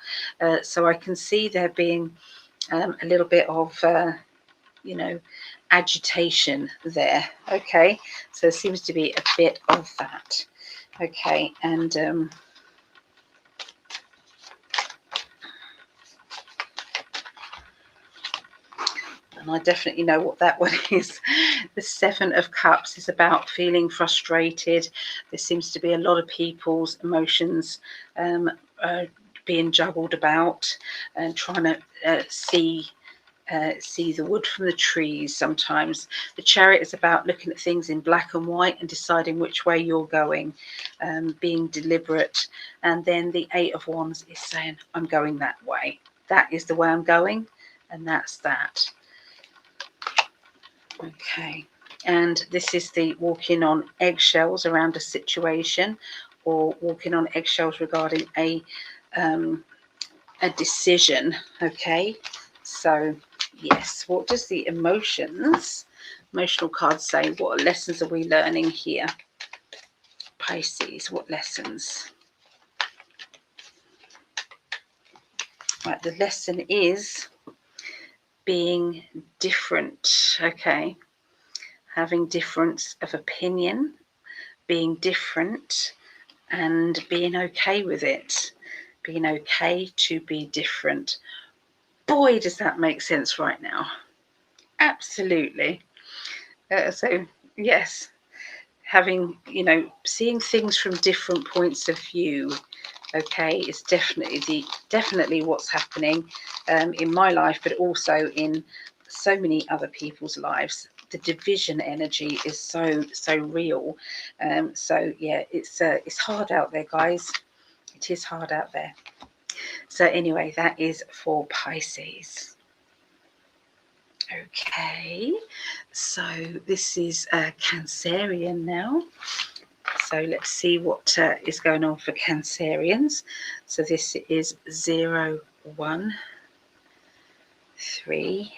So I can see there being a little bit of you know, agitation there. Okay, so there seems to be a bit of that. Okay, and I definitely know what that one is. The 7 of Cups is about feeling frustrated. There seems to be a lot of people's emotions being juggled about and trying to see the wood from the trees. Sometimes the Chariot is about looking at things in black and white and deciding which way you're going, being deliberate. And then the 8 of Wands is saying, I'm going that way. That is the way I'm going, and that's that. Okay, and this is the walking on eggshells around a situation, or walking on eggshells regarding a decision. Okay, so yes, what does the emotional card say? What lessons are we learning here, Pisces? What lessons? Right, the lesson is being different. Okay, having difference of opinion, being different, and being okay with it. Being okay to be different. Boy, does that make sense right now. Absolutely. So yes, having, you know, seeing things from different points of view. Okay, is definitely what's happening in my life, but also in so many other people's lives. The division energy is so real. So yeah, it's hard out there, guys. It is hard out there. So anyway, that is for Pisces. Okay, so this is Cancerian now. So let's see what is going on for Cancerians. So this is 0, 1, 3,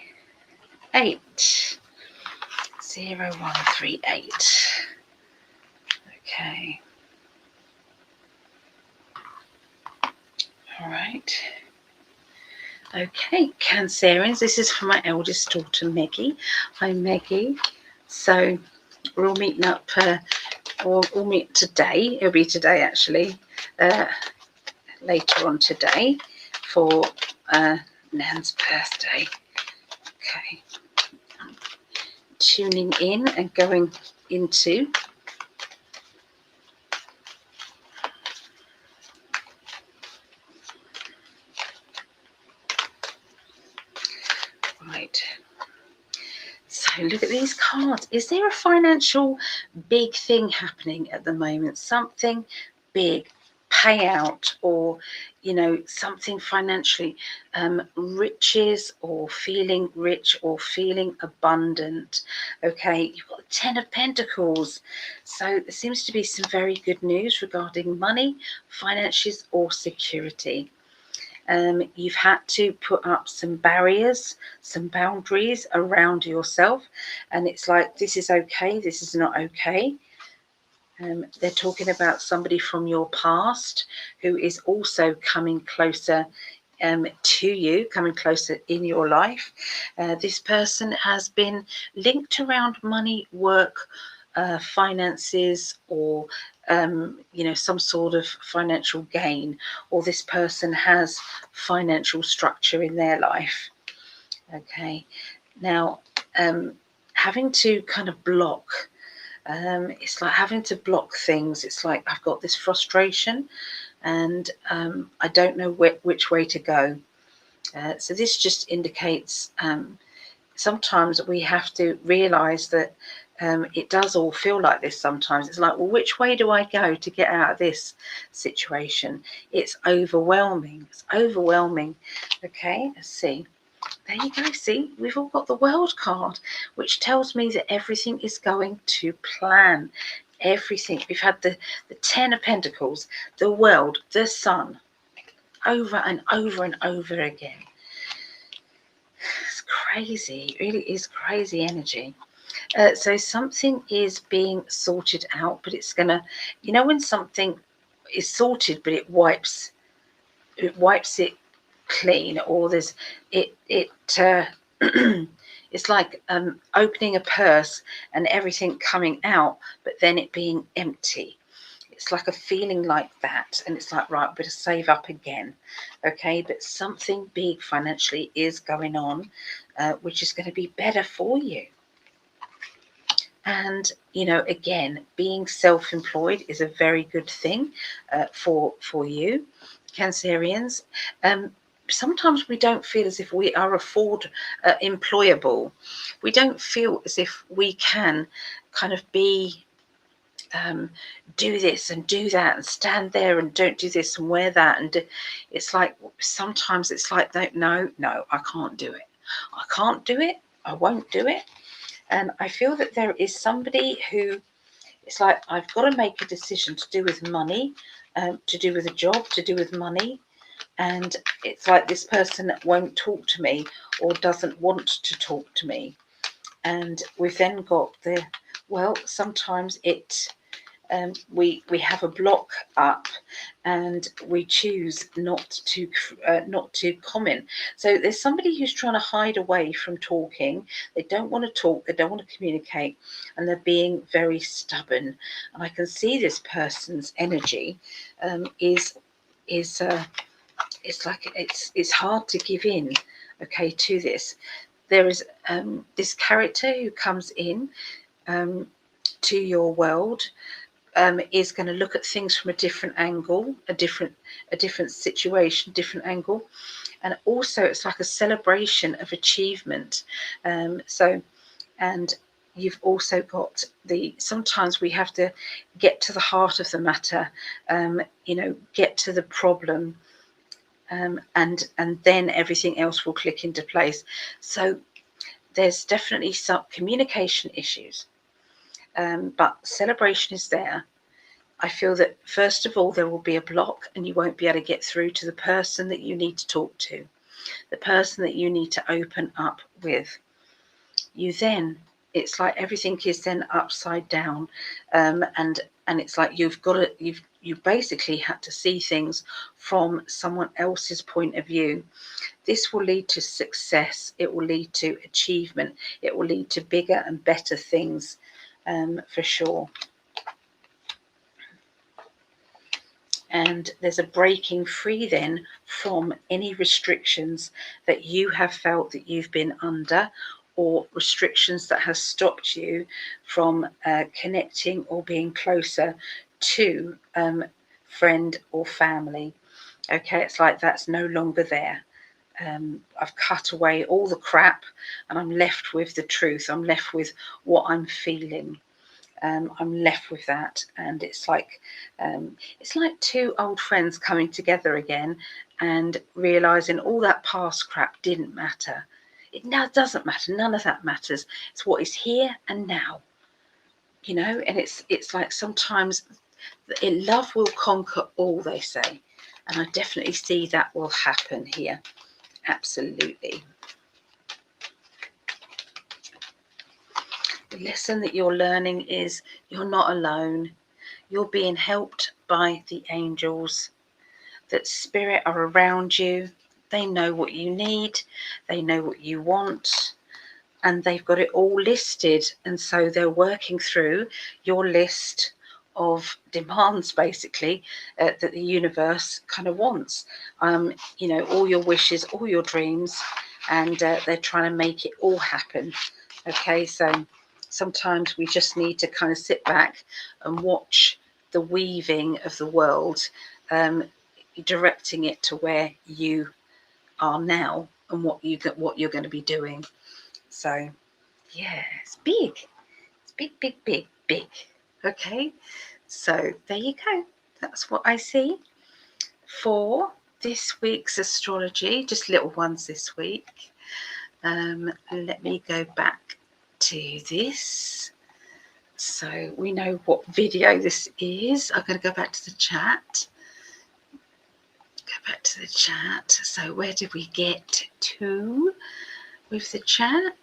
8. 0, 1, 3, 8. Okay. All right. Okay, Cancerians, this is for my eldest daughter, Meggie. Hi, Meggie. So we're all meeting up, we'll meet today. It'll be today, actually, later on today for Nan's birthday. Okay. Tuning in and going into right. So look at these cards. Is there a financial big thing happening at the moment? Something big, payout, or, you know, something financially, riches, or feeling rich, or feeling abundant. Okay, you've got the 10 of Pentacles. So there seems to be some very good news regarding money, finances, or security. You've had to put up some barriers, some boundaries around yourself, and it's like, this is okay, this is not okay. They're talking about somebody from your past who is also coming closer to you, coming closer in your life. This person has been linked around money, work, finances, or some sort of financial gain, or this person has financial structure in their life. Okay, now having to kind of block, it's like having to block things. It's like, I've got this frustration and I don't know which way to go. So this just indicates sometimes we have to realize that it does all feel like this sometimes. It's like, well, which way do I go to get out of this situation? It's overwhelming. It's overwhelming. Okay, let's see. There you go. See, we've all got the World card, which tells me that everything is going to plan. Everything. We've had the 10 of Pentacles, the World, the Sun, over and over and over again. It's crazy. It really is crazy energy. So something is being sorted out, but it's gonna, when something is sorted, but it wipes it clean, or there's it's like opening a purse and everything coming out, but then it being empty. It's like a feeling like that, and it's like, right, better save up again. Okay, but something big financially is going on, which is going to be better for you. And again, being self-employed is a very good thing for you, Cancerians. Sometimes we don't feel as if we are employable. We don't feel as if we can kind of be do this and do that and stand there and don't do this and wear that, and it's like, sometimes it's like, no, I can't do it. I can't do it. I won't do it. And I feel that there is somebody who, it's like, I've got to make a decision to do with money, to do with a job, to do with money. And it's like, this person won't talk to me or doesn't want to talk to me. And we've then got sometimes we have a block up and we choose not to comment. So there's somebody who's trying to hide away from talking. They don't want to talk, they don't want to communicate, and they're being very stubborn. And I can see this person's energy is it's like it's hard to give in, okay, to this. There is this character who comes in to your world, is going to look at things from a different angle, a different situation, different angle. And also it's like a celebration of achievement. And you've also got sometimes we have to get to the heart of the matter, get to the problem, and then everything else will click into place. So there's definitely some communication issues. But celebration is there. I feel that, first of all, there will be a block and you won't be able to get through to the person that you need to talk to, the person that you need to open up with. It's like everything is then upside down, and it's like you basically had to see things from someone else's point of view. This will lead to success. It will lead to achievement. It will lead to bigger and better things. For sure. And there's a breaking free then from any restrictions that you have felt that you've been under, or restrictions that have stopped you from connecting or being closer to friend or family. Okay, it's like that's no longer there. I've cut away all the crap and I'm left with the truth. I'm left with what I'm feeling. I'm left with that, and it's like two old friends coming together again and realizing all that past crap didn't matter. It now doesn't matter. None of that matters. It's what is here and now, and it's like sometimes love will conquer all, they say. And I definitely see that will happen here. Absolutely. The lesson that you're learning is you're not alone. You're being helped by the angels. That spirit are around you. They know what you need. They know what you want. And they've got it all listed. And so they're working through your list of demands, basically, that the universe kind of wants. You know, all your wishes, all your dreams, and they're trying to make it all happen. Okay, so sometimes we just need to kind of sit back and watch the weaving of the world, directing it to where you are now and what you're going to be doing. So yeah, it's big. It's big, big, big, big. Okay, so there you go. That's what I see for this week's astrology. Just little ones this week. Let me go back to this. So we know what video this is. I'm going to go back to the chat. Go back to the chat. So where did we get to with the chat?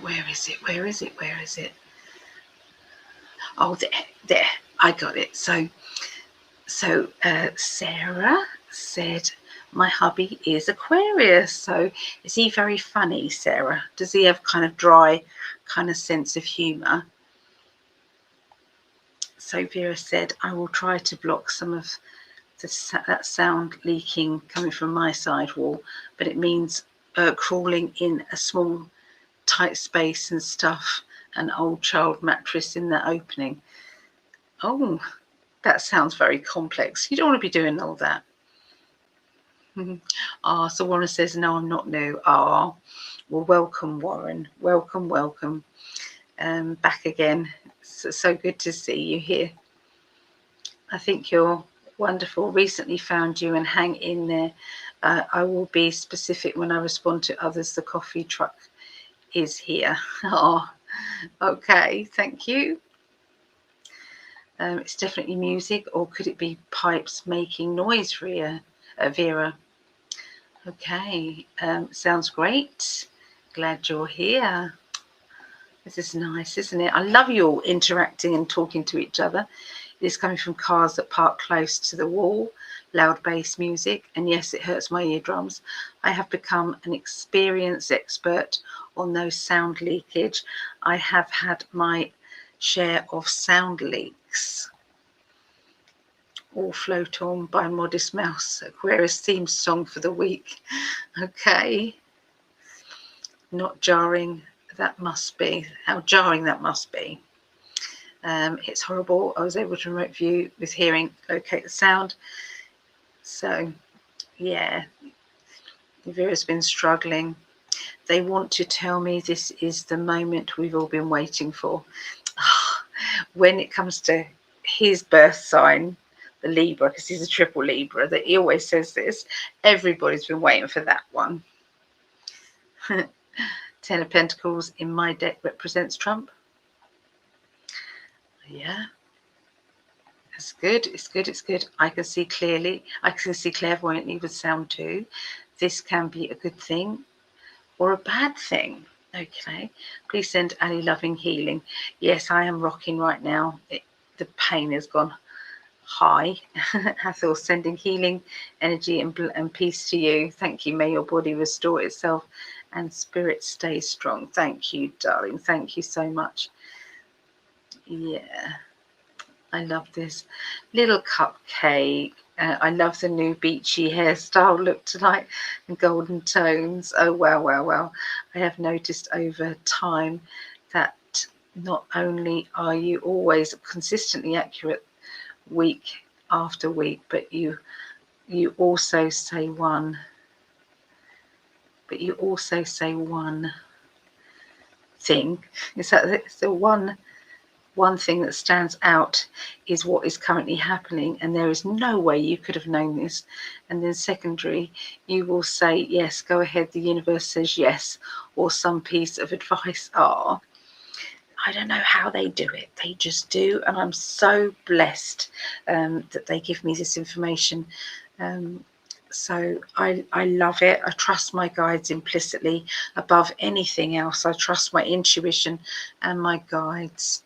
Where is it? Where is it? Where is it? Oh, there. I got it. So Sarah said, my hubby is Aquarius. So is he very funny, Sarah? Does he have kind of dry kind of sense of humour? So Vera said, I will try to block some of that sound leaking coming from my side wall, but it means crawling in a small tight space and stuff an old child mattress in the opening. Oh, that sounds very complex. You don't want to be doing all that. So Warren says, no, I'm not new. Well, welcome, Warren. Welcome, welcome. Back again. So good to see you here. I think you're wonderful. Recently found you and hang in there. I will be specific when I respond to others. The coffee truck is here. Oh, okay. Thank you. It's definitely music, or could it be pipes making noise, Vera? Okay, sounds great. Glad you're here. This is nice, isn't it? I love you all interacting and talking to each other. It is coming from cars that park close to the wall, loud bass music, and yes, it hurts my eardrums. I have become an experienced expert on those sound leakage. I have had my share of sound leaks. All Float On by Modest Mouse, Aquarius theme song for the week. Okay. Not jarring, that must be. How jarring that must be. It's horrible. I was able to remote view with hearing, locate the sound. So, yeah. Vera's been struggling. They want to tell me this is the moment we've all been waiting for. When it comes to his birth sign, the Libra, because he's a triple Libra, that he always says this. Everybody's been waiting for that one. 10 of Pentacles in my deck represents Trump. Yeah. It's good. It's good. It's good. I can see clearly. I can see clairvoyantly with sound too. This can be a good thing or a bad thing. Okay. Please send Ali loving healing. Yes, I am rocking right now. The pain has gone high. Hathor, sending healing energy and peace to you. Thank you. May your body restore itself and spirit stay strong. Thank you, darling. Thank you so much. Yeah, I love this little cupcake. I love the new beachy hairstyle look tonight and golden tones. Oh, wow, wow, wow. I have noticed over time that not only are you always consistently accurate week after week, but you also say one. But you also say one thing. Is that the one one thing that stands out is what is currently happening, and there is no way you could have known this. And then secondary, you will say, yes, go ahead, the universe says yes, or some piece of advice. I don't know how they do it. They just do. And I'm so blessed that they give me this information. So I love it. I trust my guides implicitly above anything else. I trust my intuition and my guides.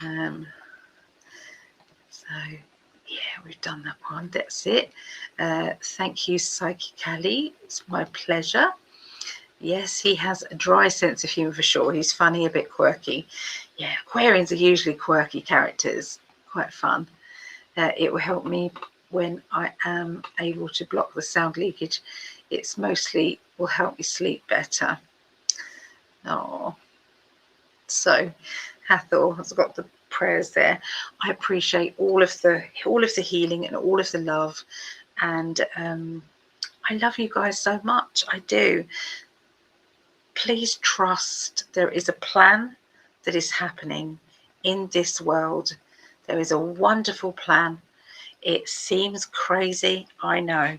So yeah, we've done that one. That's it. Thank you, PsychicAlly. It's my pleasure. Yes, he has a dry sense of humour for sure. He's funny, a bit quirky. Yeah, Aquarians are usually quirky characters. Quite fun. It will help me when I am able to block the sound leakage. It's mostly will help me sleep better. Oh, so Hathor has got the prayers there. I appreciate all of the healing and all of the love, and I love you guys so much. I do. Please trust there is a plan that is happening in this world. There is a wonderful plan. It seems crazy, I know,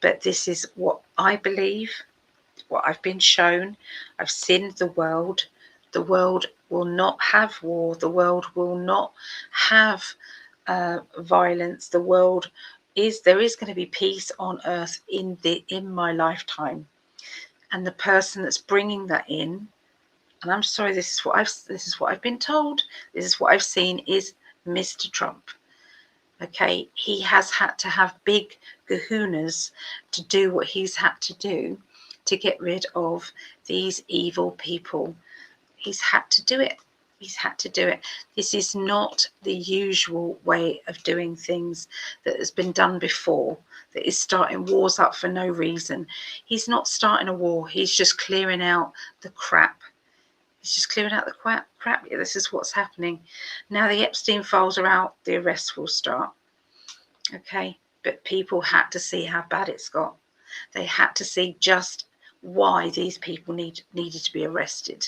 but this is what I believe, what I've been shown. I've seen the world. The world will not have war. The world will not have violence. The world there is going to be peace on earth in my lifetime. And the person that's bringing that in, and I'm sorry, this is what I've been told, this is what I've seen, is Mr. Trump. Okay, he has had to have big kahunas to do what he's had to do to get rid of these evil people. He's had to do it. He's had to do it. This is not the usual way of doing things that has been done before, that is starting wars up for no reason. He's not starting a war. He's just clearing out the crap. He's just clearing out the crap. Yeah, this is what's happening. Now the Epstein files are out, the arrests will start. Okay, but people had to see how bad it's got. They had to see just why these people needed to be arrested.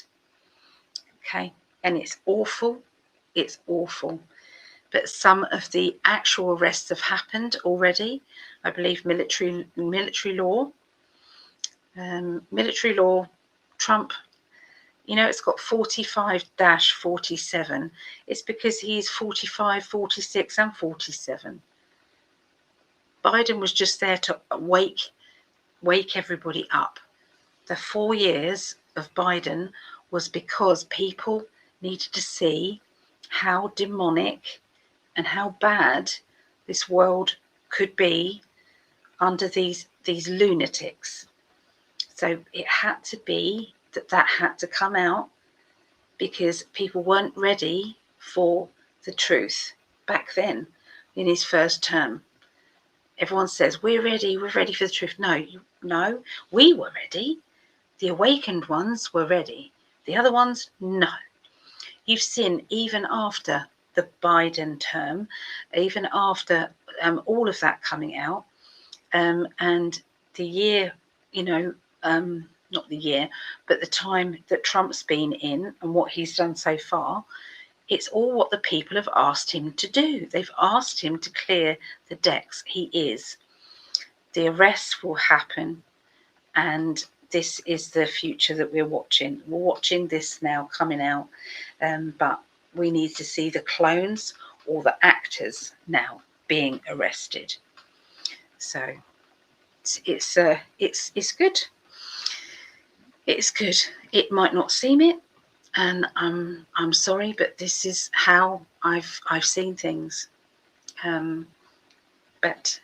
Okay, and it's awful. It's awful. But some of the actual arrests have happened already. I believe military law. Military law, Trump, it's got 45-47. It's because he's 45, 46 and 47. Biden was just there to wake everybody up. The 4 years of Biden was because people needed to see how demonic and how bad this world could be under these lunatics. So it had to be that had to come out, because people weren't ready for the truth back then in his first term. Everyone says, we're ready for the truth. No, we were ready. The awakened ones were ready. The other ones, no. You've seen even after the Biden term, even after all of that coming out, and the year, not the year, but the time that Trump's been in and what he's done so far, it's all what the people have asked him to do. They've asked him to clear the decks. He is. The arrests will happen, and this is the future that we're watching. We're watching this now coming out, but we need to see the clones or the actors now being arrested. So it's good. It's good. It might not seem it, and I'm sorry, but this is how I've seen things. But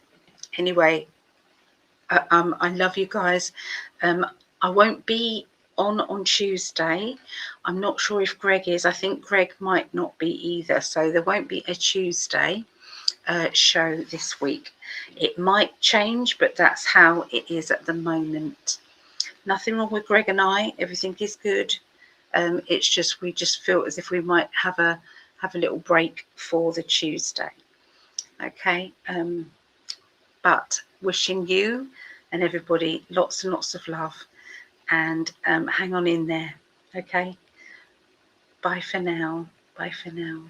anyway, I love you guys. I won't be on Tuesday. I'm not sure if Gregg is. I think Gregg might not be either, so there won't be a Tuesday show this week. It might change, but that's how it is at the moment. Nothing wrong with Gregg and I. Everything is good. It's just we just feel as if we might have a little break for the Tuesday. Okay. But wishing you and everybody lots and lots of love, and hang on in there. Okay. Bye for now. Bye for now.